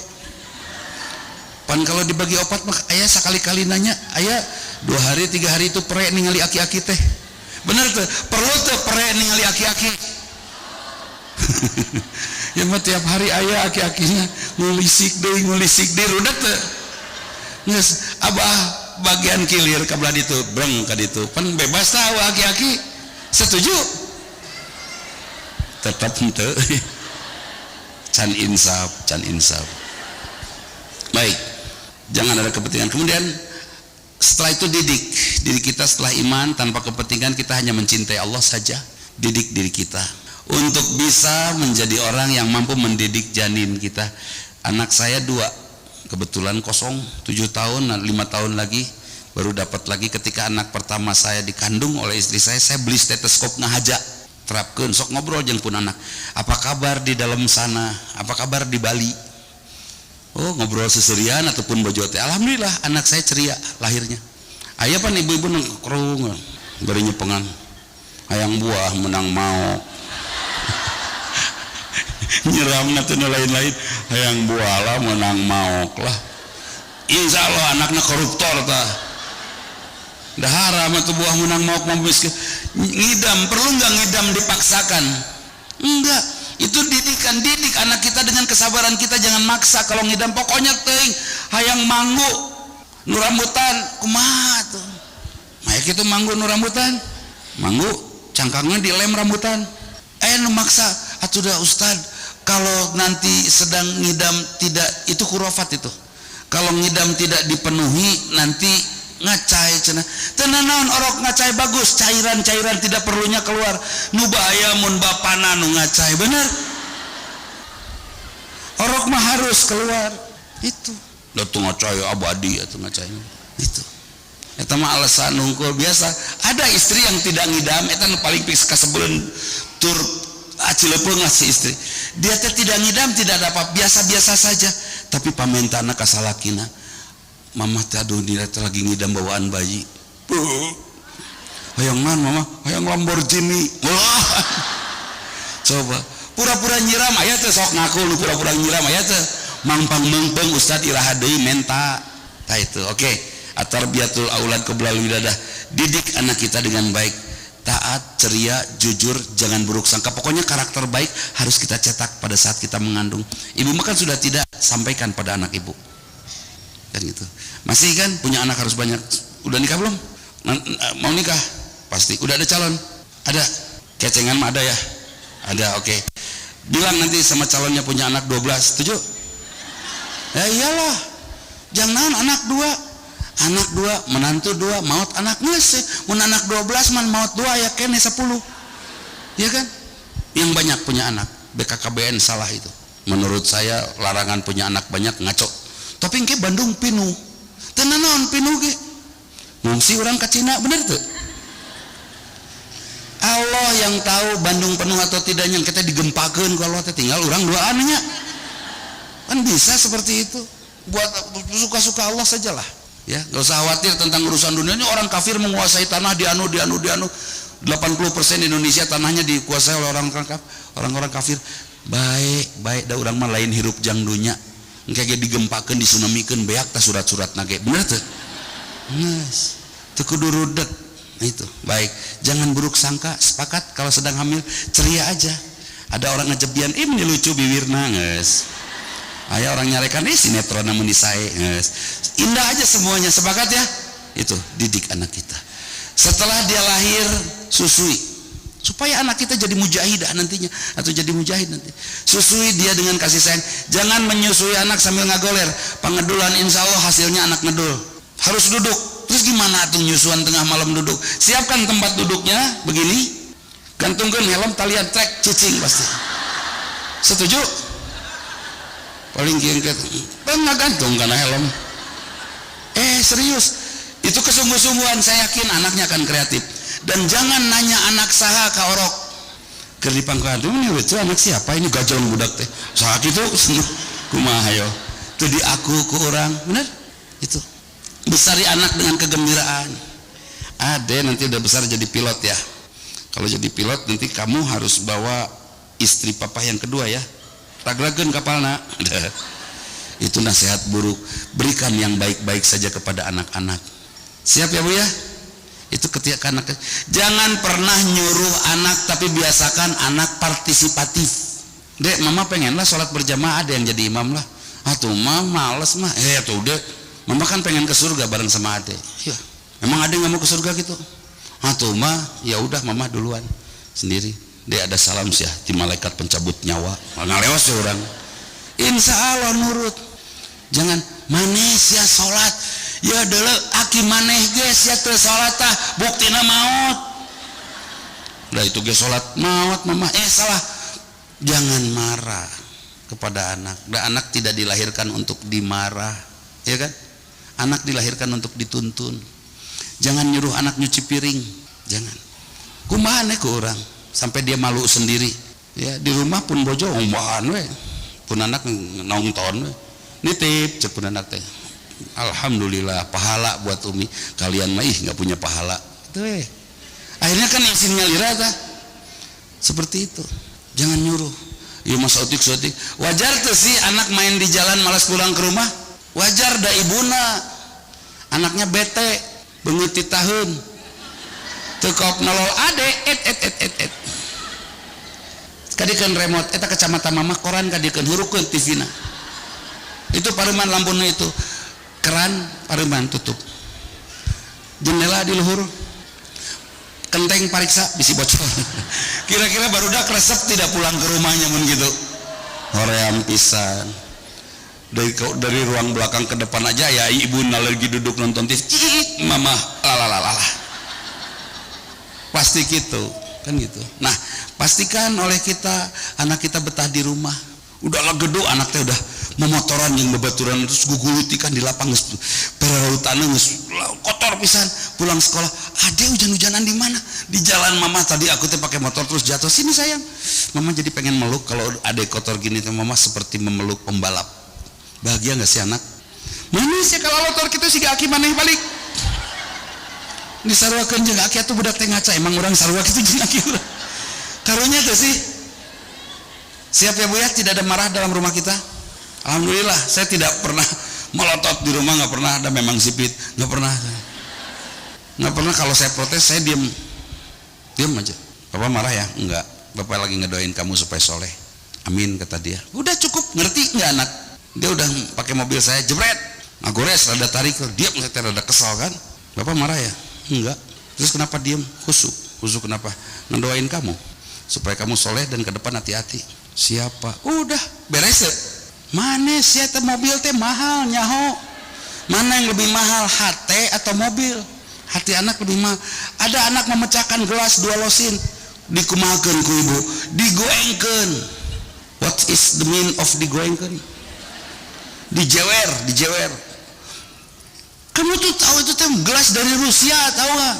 Pan kalau dibagi opat mah aya sakali-kali nanya, aya 2 hari 3 hari itu pere ningali aki-aki teh. Bener tuh, perlu tuh pere ningali aki-aki. Yang mah tiap hari aya aki-akinya ngulisik deui rudet teh. Geus abah bagian kilir ka belah ditu breng ka ditu pan bebas tahu aki-aki setuju tetap henteu can insaf baik jangan ada kepentingan. Kemudian setelah itu didik diri kita. Setelah iman tanpa kepentingan, kita hanya mencintai Allah saja. Didik diri kita untuk bisa menjadi orang yang mampu mendidik janin kita. Anak saya 2 kebetulan kosong 7 tahun, 5 tahun lagi baru dapat lagi. Ketika anak pertama saya dikandung oleh istri saya beli stetoskop ngahaja terapkeun sok ngobrol jeung pun anak, apa kabar di dalam sana, apa kabar di Bali. Oh, ngobrol seserian ataupun bojo teh. Alhamdulillah anak saya ceria lahirnya. Aya pan ibu-ibu nongkrong bari nyepengan hayang buah menang mau nyiramna teh lain-lain hayang buah lah menang maok lah. Insya Allah anaknya koruptor tah. Dah haram atuh buah menang maok mah miskin. Ngidam perlu enggak ngidam dipaksakan? Enggak. Itu didikan, didik anak kita dengan kesabaran kita. Jangan maksa. Kalau ngidam pokoknya teuing hayang manggu nu rambutan kumaha tuh. Maya kitu manggu nu rambutan. Manggu cangkangnya dilem rambutan. Nu maksa atuh dah Ustad. Kalau nanti sedang ngidam tidak, itu khurafat itu. Kalau ngidam tidak dipenuhi nanti ngacai cenah. Tenan naon orok ngacai bagus, cairan-cairan tidak perlunya keluar. Nu bahaya mun bapana nu ngacai, bener? Orok mah harus keluar. Itu. Da tu ngacai abadi atuh ngacai. Itu. Eta mah alasan hungkul biasa. Ada istri yang tidak ngidam, eta nu paling pis kasebeuleun tur acilepeung si istri. Dia teh tidak ngidam, tidak ada apa, biasa-biasa saja. Tapi pamentana ka salakina, mamah teh aduh dia teh lagi ngidam bawaan bayi. Hayang naon mamah? Hayang Lamborghini. Wah. Coba pura-pura nyiram aya teh sok ngaku lu pura-pura nyiram aya teh. Mangpang-mangpang Ustad iraha deui menta. Tah itu. Oke. Atarbiyatul aulad qabla wiladah. Didik anak kita dengan baik. Taat, ceria, jujur, jangan buruk sangka. Pokoknya karakter baik harus kita cetak pada saat kita mengandung. Ibu makan sudah tidak sampaikan pada anak ibu. Dan gitu. Masih kan punya anak harus banyak. Udah nikah belum? Mau nikah? Pasti. Udah ada calon? Ada. Kecengan mah ada ya? Ada, oke. Bilang nanti sama calonnya punya anak 12. Setuju? Ya iyalah. Jangan anak 2. Anak 2, menantu 2, maut anak geus. Mun anak 12 man maut 2 ya kene 10. Ya kan? Yang banyak punya anak. BKKBN salah itu. Menurut saya larangan punya anak banyak ngaco. Tapi engke Bandung pinuh. Teu naon pinuh ge? Ngungsi urang ka Cina, bener tuh? Allah yang tahu Bandung penuh atau tidaknya. Kita digempakeun kalau teh tinggal urang duaan nya. Kan bisa seperti itu. Buat suka-suka Allah sajalah. Ya, gak usah khawatir tentang urusan dunia. Ini orang kafir menguasai tanah di anu 80% Indonesia tanahnya dikuasai oleh orang-orang kafir. Baik da urang mah lain hirup jang dunya. Engke ge digempakeun disunamikeun beak tah surat-surat nage. Bener teu? Geus. Teu kudu rudet. Nah itu. Baik, jangan buruk sangka. Sepakat kalau sedang hamil ceria aja. Ada orang ngejebian, ini lucu bibirna, geus. Aya orang nyarekan sinetron namun disae. Indah aja semuanya, sepakat ya? Itu didik anak kita. Setelah dia lahir susui supaya anak kita jadi mujahidah nantinya atau jadi mujahid nanti. Susui dia dengan kasih sayang. Jangan menyusui anak sambil ngagoler. Pengedulan insya Allah hasilnya anak ngedul. Harus duduk. Terus gimana tuh nyusuan tengah malam duduk? Siapkan tempat duduknya begini. Gantungkan helm talian trek cicing pasti. Setuju? Paling kiengket nggak gantung karena helm. Serius itu kesungguh-sungguhan. Saya yakin anaknya akan kreatif. Dan jangan nanya anak saha ka orok keur dipangkat ini lucu anak siapa ini gajol budak teh saat itu kumaha yo itu di aku ku orang bener itu. Besari anak dengan kegembiraan. Ade nanti udah besar jadi pilot ya. Kalau jadi pilot nanti kamu harus bawa istri papa yang kedua ya. Ragragen kapalna. Itu nasihat buruk. Berikan yang baik-baik saja kepada anak-anak. Siap ya Bu ya? Itu ketika anak. Jangan pernah nyuruh anak, tapi biasakan anak partisipatif. Dek, mama pengen lah sholat berjamaah, ada yang jadi imam lah. Tuh mama males mah. Tuh dek, mama kan pengen ke surga bareng sama ade. Ya, memang ade nggak mau ke surga gitu. Tuh mah, ya udah mama duluan sendiri. Dek ada salam sih ya, di malaikat pencabut nyawa. Ngalewas ya orang. Insya Allah nurut. Jangan manis ya sholat. Ya dulu aki maneh guys ya teu sholat tah buktina maut. Udah itu guys sholat maut mama. Salah. Jangan marah kepada anak. Dan anak tidak dilahirkan untuk dimarah, ya kan? Anak dilahirkan untuk dituntun. Jangan nyuruh anak nyuci piring, jangan. Kumaha ke orang sampai dia malu sendiri. Ya di rumah pun bojo ombahan we. Pun anak nonton we. Nitip cek pun anak teh. Alhamdulillah pahala buat Umi. Kalian mah nggak punya pahala. Tuh akhirnya kan yang sini nyalira ta. Seperti itu. Jangan nyuruh. Ya mas otik. Wajar tuh sih anak main di jalan malas pulang ke rumah. Wajar da ibuna. Anaknya bete, beungeut ti taheun. Teu kop nolol ade et. Kadikeun remote eta kacamata mama koran kadikeun hurukeun TV-na. Itu pareman lampuna itu. Keran pareman tutup. Jendela di luhur. Kenteng pariksa bisi bocor. Kira-kira barudak resep tidak pulang ke rumahnya mun gitu. Hoream pisan. Dari ruang belakang ke depan aja ya ibu lagi duduk nonton TV. Mama lalalala. Pasti gitu, kan gitu. Nah, pastikan oleh kita anak kita betah di rumah. Udahlah gedung anak teh udah memotoran yang bebaturan terus gugulutikan di lapang geus perautan geus kotor pisan. Pulang sekolah, ade hujan-hujanan di mana? Di jalan mama tadi aku teh pakai motor terus jatuh. Sini sayang. Mama jadi pengen meluk. Kalau ade kotor gini teh mama seperti memeluk pembalap. Bahagia enggak sih anak? Manis ya kalau motor kita sih aki maneh balik. Disarwakeun jeung aki atuh budak teh ngaca emang orang sarua kitu jeung aki urang. Karunya tuh sih. Siap ya Bu ya, tidak ada marah dalam rumah kita. Alhamdulillah, saya tidak pernah melotot di rumah, nggak pernah ada memang sipit, nggak pernah. Kalau saya protes saya diam aja. Bapak marah ya? Enggak. Bapak lagi ngedoain kamu supaya soleh. Amin kata dia. Udah cukup, ngerti nggak anak? Dia udah pakai mobil saya jebret, ngagores, rada tarik, dia rada kesal kan? Bapak marah ya? Enggak. Terus kenapa diam? Khusyuk kenapa? Ngedoain kamu supaya kamu soleh dan ke depan hati-hati. Siapa? Udah beres ya. Mana sih ya mobil teh mahal nyaho? Mana yang lebih mahal, hati atau mobil? Hati anak lebih mahal. Ada anak memecahkan gelas 2 losin, dikumahakeun ku ibu, digoengkeun. What is the mean of digoengkeun? Dijewer. Kamu tuh tahu itu teh gelas dari Rusia, tahu nggak?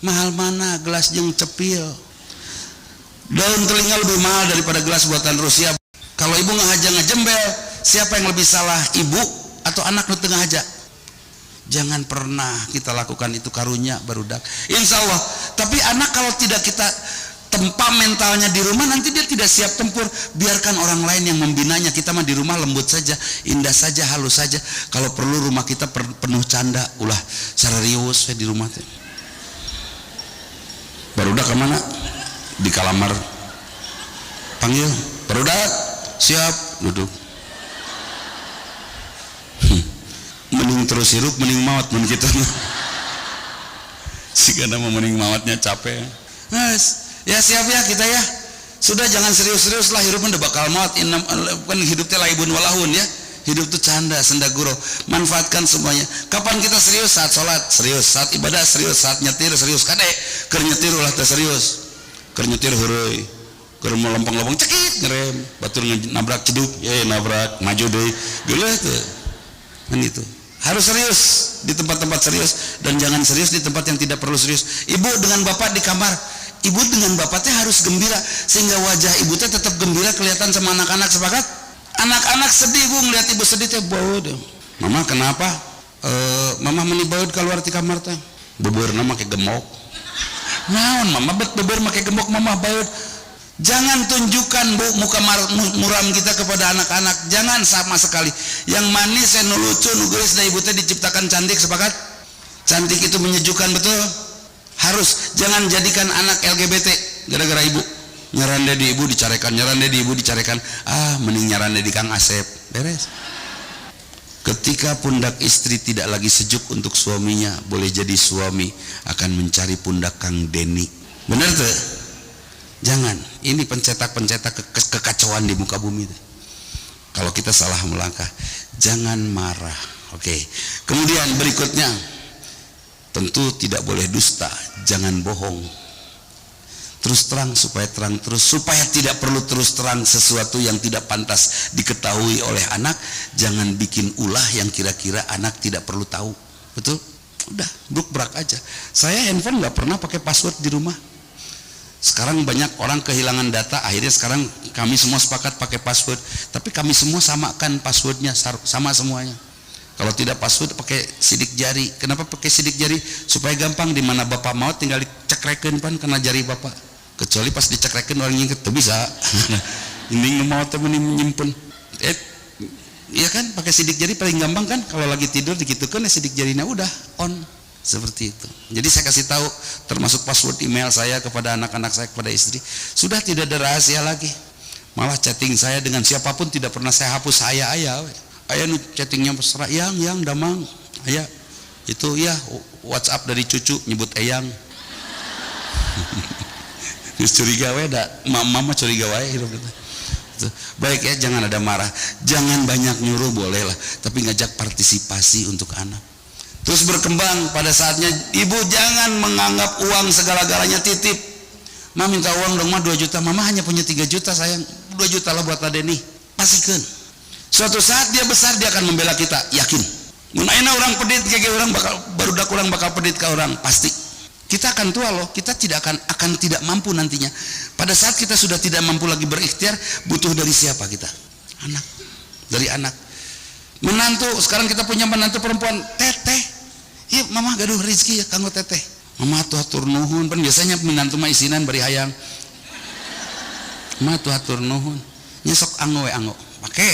Mahal mana gelas jeung cepil? Daun telinga lebih mahal daripada gelas buatan Rusia. Kalau ibu ngejembel, siapa yang lebih salah, ibu atau anak lu tengah aja? Jangan pernah kita lakukan itu karunya barudak. Insya Allah. Tapi anak kalau tidak kita tempa mentalnya di rumah, nanti dia tidak siap tempur. Biarkan orang lain yang membinanya. Kita mah di rumah lembut saja, indah saja, halus saja. Kalau perlu rumah kita penuh canda, ulah serius di rumah. Barudak kemana? Di kalamar. Panggil, barudak, siap, duduk. Mending terus hirup, mending maut mun kitu. Sigana mau mending mautnya capek. Ya siap ya kita ya. Sudah jangan serius-serius lah, hidup udah bakal maut. Kan hidup teh laibun walahun ya. Hidup tuh canda, sendaguro. Manfaatkan semuanya. Kapan kita serius? Saat sholat serius, saat ibadah serius, saat nyetir serius. Kade keur nyetir ulah teh serius. Keur nyetir heureuy. Keur melompong-lompong cekit ngerem, batur nabrak ceduk, nabrak maju deui. Geuleuh teh. Kan itu. Harus serius di tempat-tempat serius dan jangan serius di tempat yang tidak perlu serius. Ibu dengan bapak di kamar, ibu dengan bapaknya harus gembira sehingga wajah ibu teh tetap gembira kelihatan sama anak-anak. Sepakat? Anak-anak sedih bu ngeliat ibu sedih teh baud. Mama kenapa? Mama meni baud keluar di kamar teh. beberna make gemok. Naon mama beber make gemok mama bayut. Jangan tunjukkan bu muka muram kita kepada anak-anak, jangan sama sekali. Yang manis nu lucu nu geulis da ibu teh diciptakan cantik, sepakat? Cantik itu menyejukkan, betul? Harus. Jangan jadikan anak LGBT gara-gara ibu. Nyarande di ibu dicarekan, nyarande di ibu dicarekan. Mending nyarande di Kang Asep. Beres. Ketika pundak istri tidak lagi sejuk untuk suaminya, boleh jadi suami akan mencari pundak Kang Deni. Benar tuh? Jangan. Ini pencetak-pencetak kekacauan di muka bumi. Kalau kita salah melangkah, jangan marah. Oke. Kemudian berikutnya, tentu tidak boleh dusta, jangan bohong. Terus terang supaya terang terus, supaya tidak perlu terus terang sesuatu yang tidak pantas diketahui oleh anak. Jangan bikin ulah yang kira-kira anak tidak perlu tahu. Betul? Udah, bruk-brak aja. Saya handphone nggak pernah pakai password di rumah. Sekarang banyak orang kehilangan data, akhirnya sekarang kami semua sepakat pakai password. Tapi kami semua samakan passwordnya, sama semuanya. Kalau tidak password pakai sidik jari. Kenapa pakai sidik jari? Supaya gampang, di mana bapak mau tinggal dicekrekeun pan kena jari bapak. Kecuali pas dicekrekeun orang nyingket tuh bisa. Ini mau temen menyimpen. Iya kan, pakai sidik jari paling gampang kan. Kalau lagi tidur dikitukan ya sidik jarinya udah on. Seperti itu. Jadi saya kasih tahu termasuk password email saya kepada anak-anak saya, kepada istri. Sudah tidak ada rahasia lagi. Malah chatting saya dengan siapapun tidak pernah saya hapus. Ayah nu chattingnya mesra, yang damang. Ayah itu ya WhatsApp dari cucu nyebut eyang. Curiga wae da, mama curiga wae hidup kita. Baik ya, jangan ada marah, jangan banyak nyuruh boleh lah, tapi ngajak partisipasi untuk anak. Terus berkembang pada saatnya, ibu jangan menganggap uang segala-galanya titip. Mama minta uang dong, 2 juta, mama hanya punya 3 juta sayang, 2 juta lah buat Adeni, pastikan. Suatu saat dia besar, dia akan membela kita, yakin. Mun ayeuna orang pedit kayak orang barudak orang bakal pedit ke orang, pasti. Kita akan tua loh, kita tidak akan tidak mampu nantinya. Pada saat kita sudah tidak mampu lagi berikhtiar, butuh dari siapa kita? Anak. Dari anak. Menantu, sekarang kita punya menantu perempuan, teteh. Iya, mama gaduh rezeki ya kanggo teteh. Mama tuh hatur nuhun, kan biasanya menantu mah isinan bari hayang. Mama tuh hatur nuhun. Nyesok anggo. Pakai.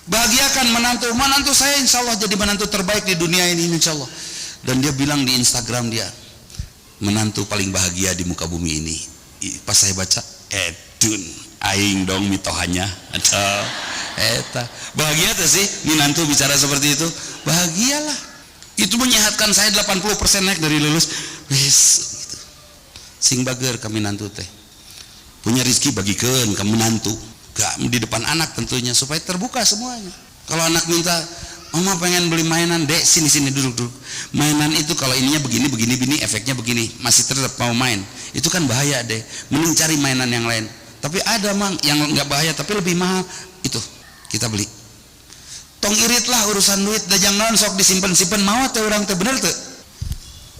Bahagiakan menantu saya insya Allah jadi menantu terbaik di dunia ini insya Allah. Dan dia bilang di Instagram dia, menantu paling bahagia di muka bumi ini. Pas saya baca, edun aing dong mitohannya atau eta bahagia tuh sih menantu bicara seperti itu. Bahagialah, itu menyehatkan saya 80% naik dari lulus. Wes gitu. Sing bager ka menantu teh punya rezeki bagikeun ka menantu, gak di depan anak tentunya, supaya terbuka semuanya. Kalau anak minta, mama pengen beli mainan, dek sini duduk. Mainan itu kalau ininya begini, efeknya begini, masih tetap mau main, itu kan bahaya deh. Mending cari mainan yang lain. Tapi ada mang yang nggak bahaya tapi lebih mahal, itu kita beli. Tong irit lah urusan duit, dah jangan sok disimpan mau teh orang teh bener teh.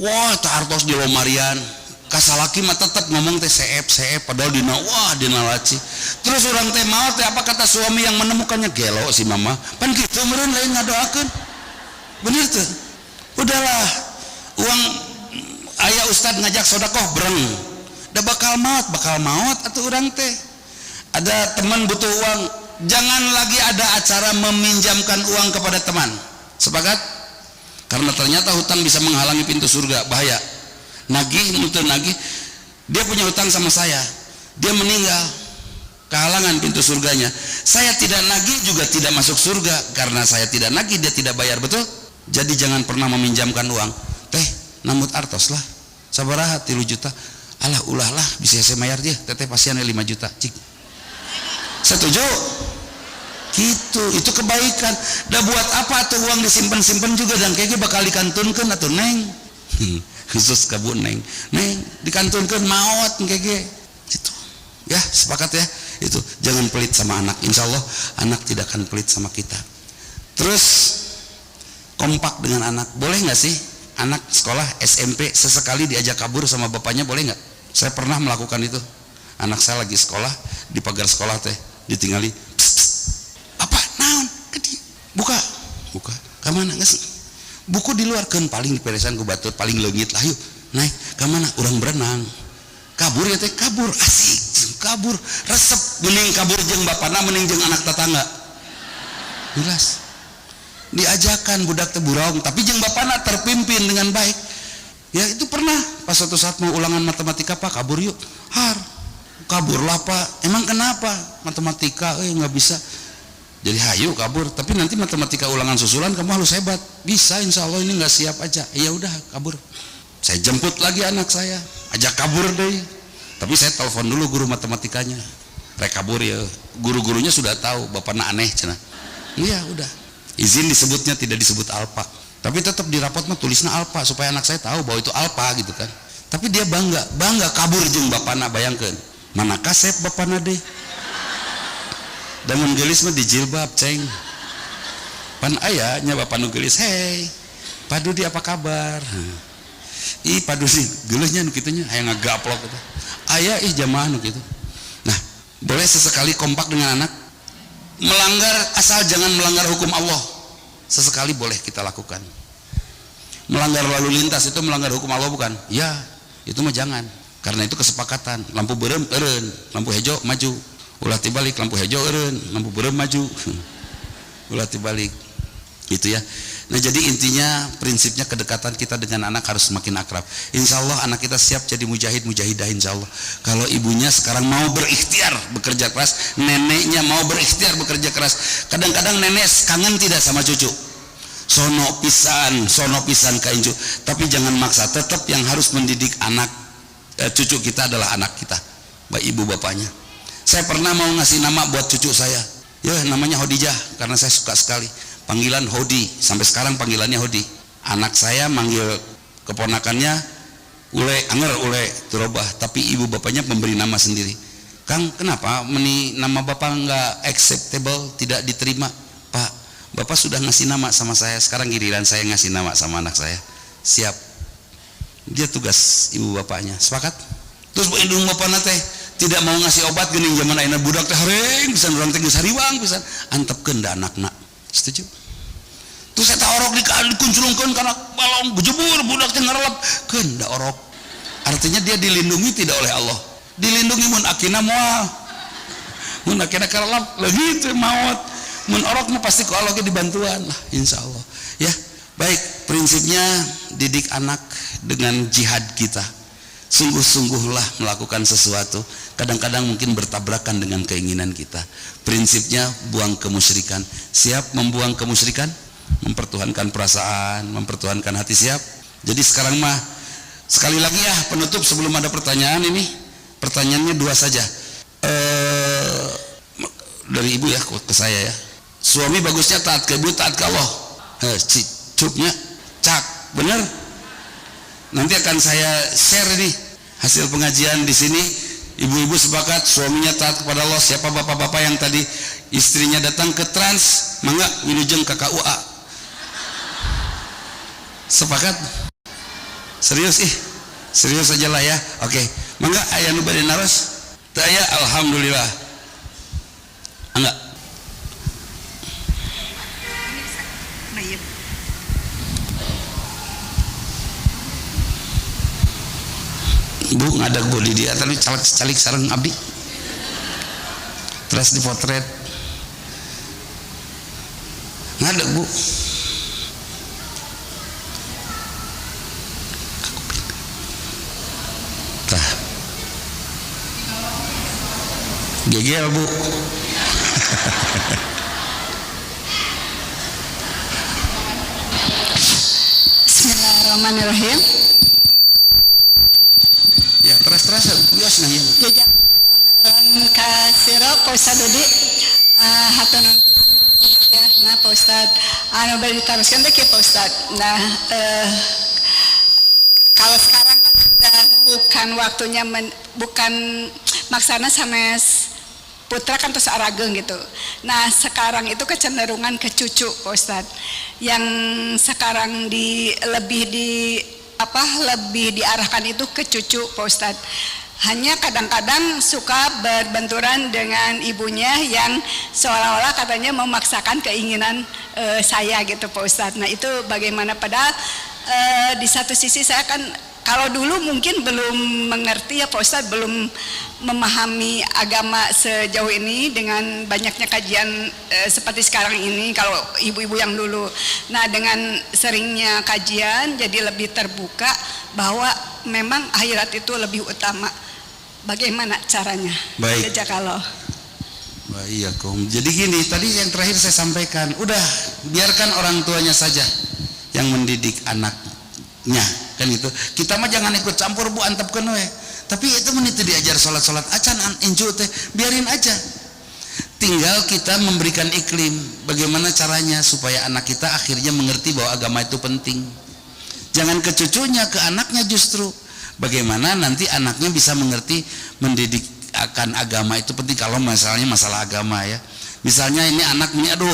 Wah, tak hartos di lomarian. Kasalaki mah tetap ngomong teh seep padahal dina laci. Terus orang teh mau teh apa kata suami yang menemukannya, gelo si mama. Pan kitu meureun lain ngadoakeun. Bener tuh. Udahlah. Uang aya ustad ngajak sedekah breng. Da bakal maot atuh urang teh. Ada teman butuh uang, jangan lagi ada acara meminjamkan uang kepada teman. Sepakat? Karena ternyata hutang bisa menghalangi pintu surga, bahaya. Nagih, dia punya hutang sama saya, dia meninggal, kehalangan pintu surganya. Saya tidak nagih juga tidak masuk surga, karena saya tidak nagih dia tidak bayar, betul? Jadi jangan pernah meminjamkan uang. Teh namut artos lah, sabaraha 3 juta, alah ulah lah bisa saya bayar dia, teteh pasien 5 juta, cik. Setuju? Gitu, itu kebaikan. Dah buat apa tuh uang disimpan juga dan kayaknya bakal dikantunkan atau neng. Khusus kabun neng dikantunkan maot kayak gitu ya, sepakat ya. Itu jangan pelit sama anak, insya Allah anak tidak akan pelit sama kita. Terus kompak dengan anak, boleh nggak sih anak sekolah SMP sesekali diajak kabur sama bapaknya, boleh nggak? Saya pernah melakukan itu. Anak saya lagi sekolah, di pagar sekolah teh ditinggali, psst, apa naon buka kemana nggak sih, buku diluarkan paling diperesan ku batur paling leungit lah yuk naik ke mana urang berenang kabur ya teh kabur asik kabur resep mending kabur jeung bapana mending jeung anak tetangga jelas diajakan budak teh buraung tapi jeung bapana terpimpin dengan baik ya itu pernah pas suatu saat mau ulangan matematika Pak kabur yuk kabur lah Pak emang kenapa matematika nggak bisa jadi hayu kabur tapi nanti matematika ulangan susulan kamu harus hebat bisa insya Allah ini nggak siap aja ya udah kabur saya jemput lagi anak saya ajak kabur deh tapi saya telepon dulu guru matematikanya rek kabur ya guru-gurunya sudah tahu bapaknya aneh cenah iya udah izin disebutnya tidak disebut alfa tapi tetap di rapot mah tulisnya alfa supaya anak saya tahu bahwa itu alfa gitu kan tapi dia bangga kabur jeung bapakna bayangkeun mana kasep bapakna deh dan menggelis mah di jilbab ceng pan ayahnya bapak nu gelis hei Pak Dudi apa kabar ih Pak Dudi gelisnya nu kitunya aya ngagaplok gitu ayah jamaah nu gitu nah boleh sesekali kompak dengan anak melanggar asal jangan melanggar hukum Allah sesekali boleh kita lakukan melanggar lalu lintas itu melanggar hukum Allah bukan ya itu mah jangan karena itu kesepakatan lampu berem eureun lampu hijau maju ulah tibalik lampu hijau eureun lampu berem maju ulah tibalik gitu ya nah jadi intinya prinsipnya kedekatan kita dengan anak harus semakin akrab insya Allah anak kita siap jadi mujahid mujahidah insya Allah kalau ibunya sekarang mau berikhtiar bekerja keras neneknya mau berikhtiar bekerja keras kadang-kadang nenek kangen tidak sama cucu sono pisan ka incu tapi jangan maksa tetap yang harus mendidik anak cucu kita adalah anak kita baik ibu bapaknya saya pernah mau ngasih nama buat cucu saya ya namanya Hodijah karena saya suka sekali panggilan Hodi sampai sekarang panggilannya Hodi anak saya manggil keponakannya Ule anger Ule Turobah tapi ibu bapaknya memberi nama sendiri Kang kenapa nama bapak nggak acceptable tidak diterima Pak bapak sudah ngasih nama sama saya sekarang giliran saya ngasih nama sama anak saya siap dia tugas ibu bapaknya sepakat terus indung bapakna teh tidak mau ngasih obat geuning zaman ayeuna budak teh hareng pisan urang teh geus hariwang pisan antepkeun da anakna setuju terus eta orok dikuncurungkeun kana balong bejebur budak teh ngarelep keun da orok artinya dia dilindungi tidak oleh Allah dilindungi mun akina moal mun akina karelep leuwih teh maot mun orok mah pasti ku Allah ge dibantuan lah insyaallah ya baik prinsipnya didik anak dengan jihad kita sungguh-sungguhlah melakukan sesuatu kadang-kadang mungkin bertabrakan dengan keinginan kita prinsipnya buang kemusyrikan siap membuang kemusyrikan mempertuhankan perasaan mempertuhankan hati siap jadi sekarang mah sekali lagi ya penutup sebelum ada pertanyaan ini pertanyaannya dua saja dari ibu ya ke saya ya suami bagusnya taat ke ibu taat ke Allah cuknya cak bener nanti akan saya share ini hasil pengajian di sini ibu-ibu sepakat suaminya taat kepada Allah siapa bapak-bapak yang tadi istrinya datang ke Trans mangga wilujeng ke KUA sepakat serius serius aja lah ya oke mangga aya nu bade naros teu aya alhamdulillah enggak Bu ngadag bodi dia tapi calik sareng abdi terus dipotret ngadag Bu tah gegel Bu Bismillahirrahmanirrahim. Ya terus bias nah ya. Jazakumullah kasiro Pak Ustad Dudi hatunun ya nah Pak Ustad anu bari diteruskan teh Pak Ustad nah kalau sekarang kan sudah bukan waktunya bukan maksana sanes putra kan terus arageng gitu. Nah sekarang itu kecenderungan ke cucu Pak Ustad yang sekarang lebih diarahkan itu ke cucu Pak Ustad Hanya kadang-kadang suka berbenturan dengan ibunya yang seolah-olah katanya memaksakan keinginan saya gitu Pak Ustadz. Nah itu bagaimana, padahal di satu sisi saya kan kalau dulu mungkin belum mengerti ya Pak Ustadz, belum memahami agama sejauh ini dengan banyaknya kajian seperti sekarang ini kalau ibu-ibu yang dulu. Nah dengan seringnya kajian jadi lebih terbuka bahwa memang akhirat itu lebih utama. Bagaimana caranya? Baik. Jazakallah. Iya Kom. Jadi gini, tadi yang terakhir saya sampaikan, udah biarkan orang tuanya saja yang mendidik anaknya, kan itu. Kita mah jangan ikut campur Bu, antepkeun we. Tapi itu menit diajar salat acan inju teh, biarin aja. Tinggal kita memberikan iklim, bagaimana caranya supaya anak kita akhirnya mengerti bahwa agama itu penting. Jangan ke cucunya, ke anaknya justru. Bagaimana nanti anaknya bisa mengerti mendidik akan agama itu penting kalau misalnya masalah agama ya. Misalnya ini anak ini aduh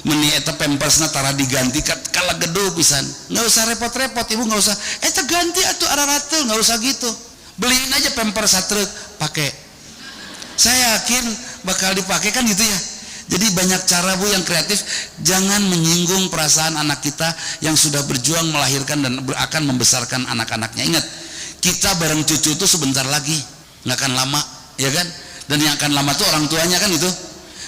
meni eta pampersna tara diganti kala geduh pisan. Enggak usah repot-repot Ibu, enggak usah eta ganti atuh araratul, enggak usah gitu. Beliin aja pampers satrek pakai. Saya yakin bakal dipakai kan gitu ya. Jadi banyak cara Bu yang kreatif, jangan menyinggung perasaan anak kita yang sudah berjuang melahirkan dan akan membesarkan anak-anaknya. Ingat, kita bareng cucu itu sebentar lagi, nggak akan lama, ya kan? Dan yang akan lama tuh orang tuanya kan itu.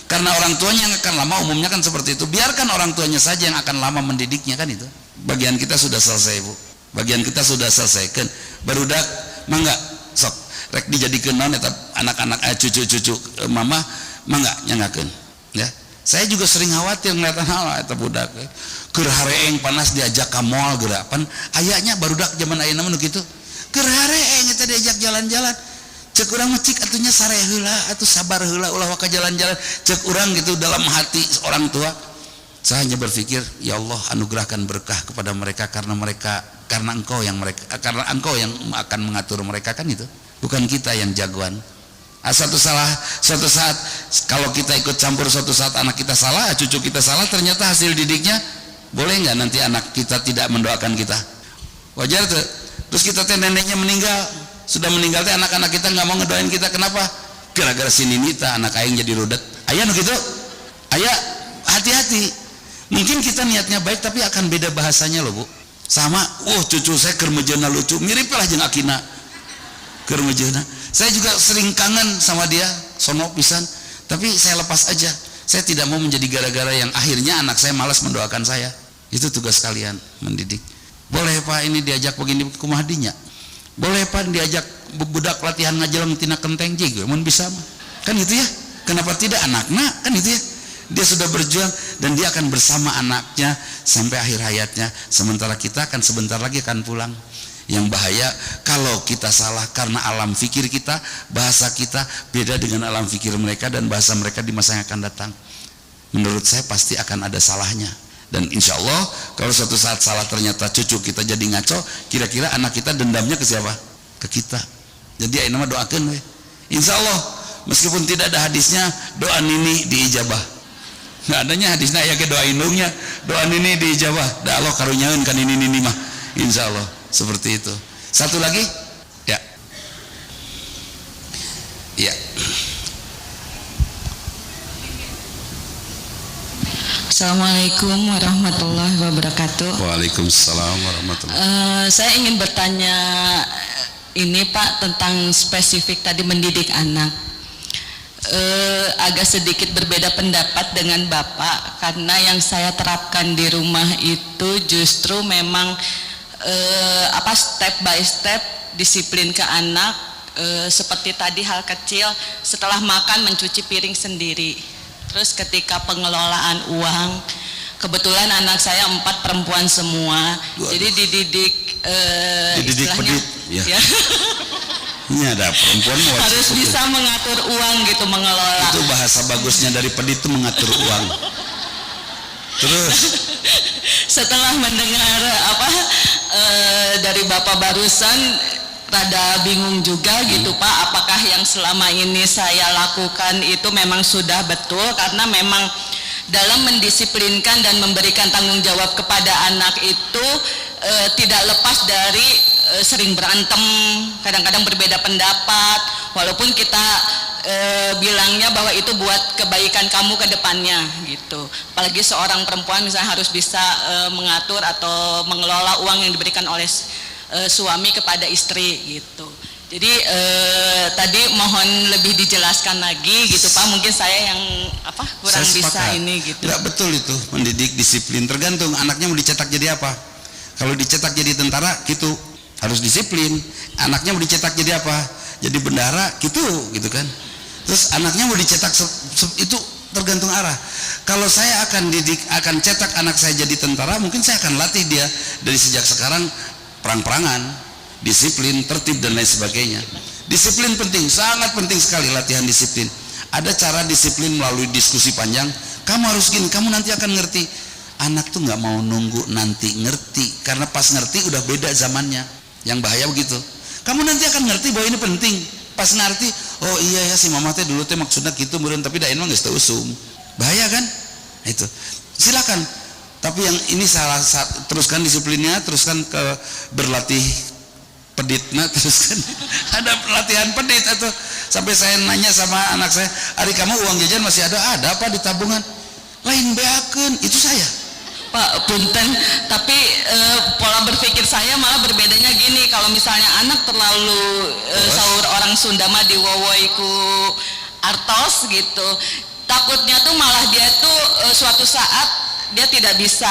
Karena orang tuanya yang akan lama umumnya kan seperti itu. Biarkan orang tuanya saja yang akan lama mendidiknya kan itu. Bagian kita sudah selesai Bu. Bagian kita sudah selesaikan. Barudak, mangga sok rek dijadikeun naon eta anak-anak cucu-cucu mama mangga nyangakeun. Ya. Saya juga sering khawatir ngeliat anak eta budak. Keur hareeng panas diajak ka mall geurapan. Ayanya barudak zaman ayeuna mah nu kitu. Keur hareeng eta diajak jalan-jalan. Cek urang mah cik atunya sare heula atuh sabar heula ulah waka jalan-jalan. Cek urang gitu dalam hati orang tua. Saya hanya berpikir, ya Allah anugerahkan berkah kepada mereka karena engkau yang akan mengatur mereka kan itu. Bukan kita yang jagoan. Suatu saat kalau kita ikut campur, suatu saat anak kita salah, cucu kita salah, ternyata hasil didiknya boleh nggak nanti anak kita tidak mendoakan kita? Wajar tuh. Terus kita teh neneknya meninggal, sudah meninggal teh anak-anak kita nggak mau ngedoain kita, kenapa? Gara-gara si Ninita anak aing jadi rudet. Aya nu gitu. Aya, hati-hati. Mungkin kita niatnya baik tapi akan beda bahasanya loh Bu. Sama, cucu saya keur mejeuna lucu, mirip lah jeung akina. Keur mejeuna. Saya juga sering kangen sama dia, sono pisan, tapi saya lepas aja. Saya tidak mau menjadi gara-gara yang akhirnya anak saya malas mendoakan saya. Itu tugas kalian, mendidik. Boleh Pak ini diajak begini kumaha dinya? Boleh Pak diajak budak latihan ngajeleng tina kenteng jig, mun bisa mah. Kan gitu ya? Kenapa tidak anaknya? Kan itu ya? Dia sudah berjuang dan dia akan bersama anaknya sampai akhir hayatnya. Sementara kita akan sebentar lagi akan pulang. Yang bahaya kalau kita salah karena alam fikir kita, bahasa kita beda dengan alam fikir mereka dan bahasa mereka di masa yang akan datang. Menurut saya pasti akan ada salahnya. Dan insya Allah kalau suatu saat salah ternyata cucu kita jadi ngaco, kira-kira anak kita dendamnya ke siapa? Ke kita. Jadi ayeuna mah doakeun we. Insya Allah meskipun tidak ada hadisnya, doa nini diijabah. Nggak adanya hadisnya ya ke doa indungnya, doa nini diijabah. Da Allah karunyaeun ka nini mah. Insya Allah seperti itu. Satu lagi, ya, ya. Assalamualaikum warahmatullahi wabarakatuh. Waalaikumsalam warahmatullahi. Saya ingin bertanya ini Pak tentang spesifik tadi mendidik anak. Agak sedikit berbeda pendapat dengan Bapak karena yang saya terapkan di rumah itu justru memang step by step disiplin ke anak, seperti tadi hal kecil setelah makan mencuci piring sendiri. Terus ketika pengelolaan uang, kebetulan anak saya 4 perempuan semua. Jadi dididik pedit ya. Ini ada perempuan harus bisa mengatur uang gitu, mengelola. Itu bahasa bagusnya dari pedit itu mengatur uang. Terus setelah mendengar dari Bapak barusan rada bingung juga gitu Pak, apakah yang selama ini saya lakukan itu memang sudah betul, karena memang dalam mendisiplinkan dan memberikan tanggung jawab kepada anak itu tidak lepas dari sering berantem, kadang-kadang berbeda pendapat, walaupun kita bilangnya bahwa itu buat kebaikan kamu ke depannya gitu. Apalagi seorang perempuan misalnya harus bisa mengatur atau mengelola uang yang diberikan oleh suami kepada istri gitu. Jadi tadi mohon lebih dijelaskan lagi gitu Pak, mungkin saya yang kurang bisa ini gitu. Enggak betul itu, mendidik disiplin tergantung anaknya mau dicetak jadi apa. Kalau dicetak jadi tentara gitu harus disiplin, anaknya mau dicetak jadi apa? Jadi bendahara gitu kan. Terus anaknya mau dicetak itu tergantung arah. Kalau saya akan cetak anak saya jadi tentara, mungkin saya akan latih dia dari sejak sekarang perang-perangan, disiplin, tertib dan lain sebagainya. Disiplin penting, sangat penting sekali latihan disiplin. Ada cara disiplin melalui diskusi panjang. Kamu harus gini, kamu nanti akan ngerti. Anak tuh nggak mau nunggu nanti ngerti, karena pas ngerti udah beda zamannya. Yang bahaya begitu. Kamu nanti akan ngerti bahwa ini penting. Pas ngerti, oh iya ya si mama teh dulu teh maksudnya gitu, meureun tapi da mah geus teu usum. Bahaya kan? Itu. Silakan. Tapi yang ini teruskan disiplinnya, teruskan ke berlatih peditna, teruskan ada latihan pedit atau sampai saya nanya sama anak saya, "Ari kamu uang jajan masih ada apa di tabungan?" Lain beakeun, itu saya. Pak punten, tapi pola berpikir saya malah berbedanya gini, kalau misalnya anak terlalu sahur orang Sunda mah diwowoiku artos gitu, takutnya tuh malah dia tuh suatu saat dia tidak bisa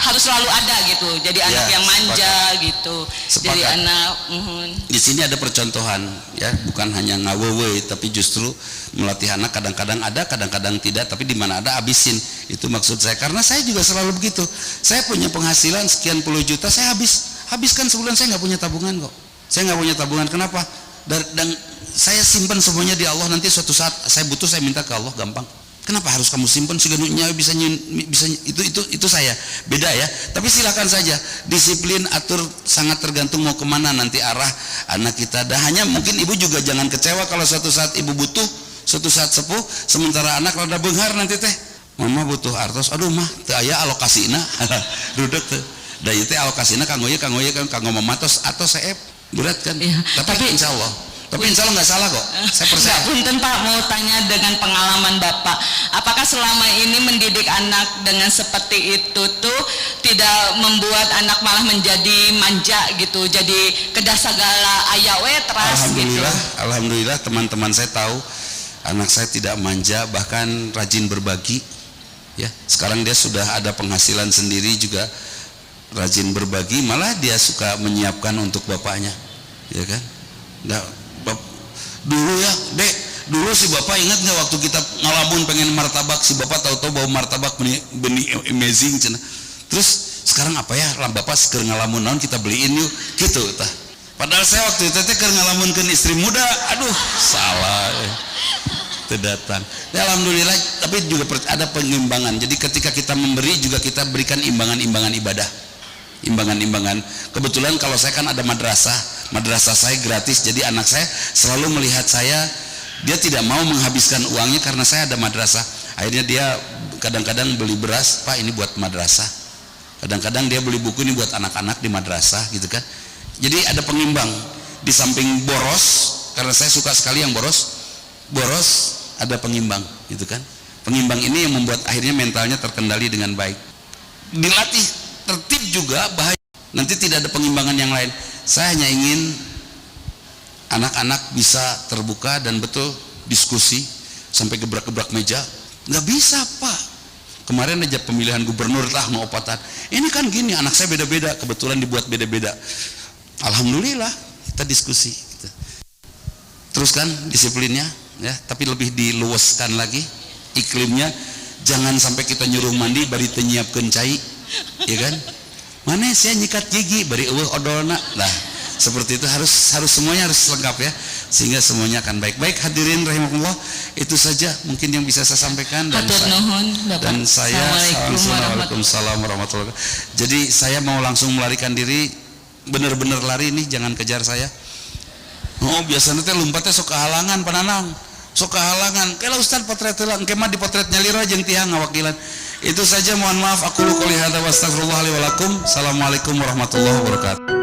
harus selalu ada gitu, jadi anak yang manja gitu. Sepakat. Jadi anak di sini ada percontohan ya, bukan hanya ngawewe tapi justru melatih anak, kadang-kadang ada kadang-kadang tidak, tapi di mana ada habisin. Itu maksud saya, karena saya juga selalu begitu. Saya punya penghasilan sekian puluh juta, saya habiskan sebulan. Saya nggak punya tabungan kok, saya nggak punya tabungan. Kenapa? Dan saya simpan semuanya di Allah, nanti suatu saat saya butuh saya minta ke Allah, gampang. Kenapa harus kamu simpan segenuknya bisa itu saya beda ya. Tapi silakan saja disiplin, atur, sangat tergantung mau kemana nanti arah anak kita. Dan hanya mungkin ibu juga jangan kecewa kalau suatu saat ibu butuh, suatu saat sepuh, sementara anak rada beunghar nanti teh, mama butuh artos, aduh mah teu aya alokasina rudet teh. Da ieu teh alokasina kanggo ieu kanggo mamatos atau seep berat kan. Iya, tapi insya Allah nggak salah kok, saya percaya. Punten Pak, mau tanya dengan pengalaman Bapak, apakah selama ini mendidik anak dengan seperti itu tuh tidak membuat anak malah menjadi manja gitu, jadi kedah sagala aya we teras gitu? Alhamdulillah teman-teman saya tahu anak saya tidak manja, bahkan rajin berbagi ya. Sekarang dia sudah ada penghasilan sendiri juga, rajin berbagi, malah dia suka menyiapkan untuk bapaknya ya kan. Dulu ya dek, dulu si bapak ingat nggak waktu kita ngalamun pengen martabak, si bapak tahu-tahu bawa martabak benih amazing cina. Terus sekarang apa ya, lah bapak seker ngalamun naon kita beliin yuk gitu tah. Padahal saya waktu itu teh keur ngalamunkeun istri muda, aduh salah terdatang. Ya, alhamdulillah, tapi juga ada pengembangan. Jadi ketika kita memberi juga kita berikan imbangan-imbangan ibadah, imbangan-imbangan. Kebetulan kalau saya kan ada madrasah saya gratis, jadi anak saya selalu melihat saya, dia tidak mau menghabiskan uangnya karena saya ada madrasah. Akhirnya dia kadang-kadang beli beras, Pak ini buat madrasah, kadang-kadang dia beli buku, ini buat anak-anak di madrasah gitu kan. Jadi ada pengimbang, di samping boros, karena saya suka sekali yang boros, ada pengimbang gitu kan. Pengimbang ini yang membuat akhirnya mentalnya terkendali dengan baik. Dilatih tertib juga bahaya, nanti tidak ada pengimbangan yang lain. Saya hanya ingin anak-anak bisa terbuka dan betul diskusi sampai gebrak-gebrak meja. Nggak bisa Pak, kemarin aja pemilihan gubernur lah ngopatan, ini kan gini, anak saya beda-beda, kebetulan dibuat beda-beda. Alhamdulillah kita diskusi gitu. Teruskan disiplinnya ya, tapi lebih diluaskan lagi iklimnya. Jangan sampai kita nyuruh mandi bari teu nyiapkeun cai ya kan. Mana saya nyikat gigi bari eueuh odolna lah, seperti itu. Harus semuanya harus lengkap ya, sehingga semuanya akan baik. Hadirin rahimakumullah, itu saja mungkin yang bisa saya sampaikan. Dan saya Waalaikumsalam warahmatullahi wabarakatuh. Jadi saya mau langsung melarikan diri, bener-bener lari nih, jangan kejar saya. Oh biasanya teh lompatnya sok kehalangan pananang, sok kehalangan. Kalau Ustaz potret lah, engke mah di potret nyalira jeung tihang ngawakilan. Itu saja, mohon maaf. Aku qouli hadza wa astaghfirullah li wa lakum. Assalamualaikum warahmatullahi wabarakatuh.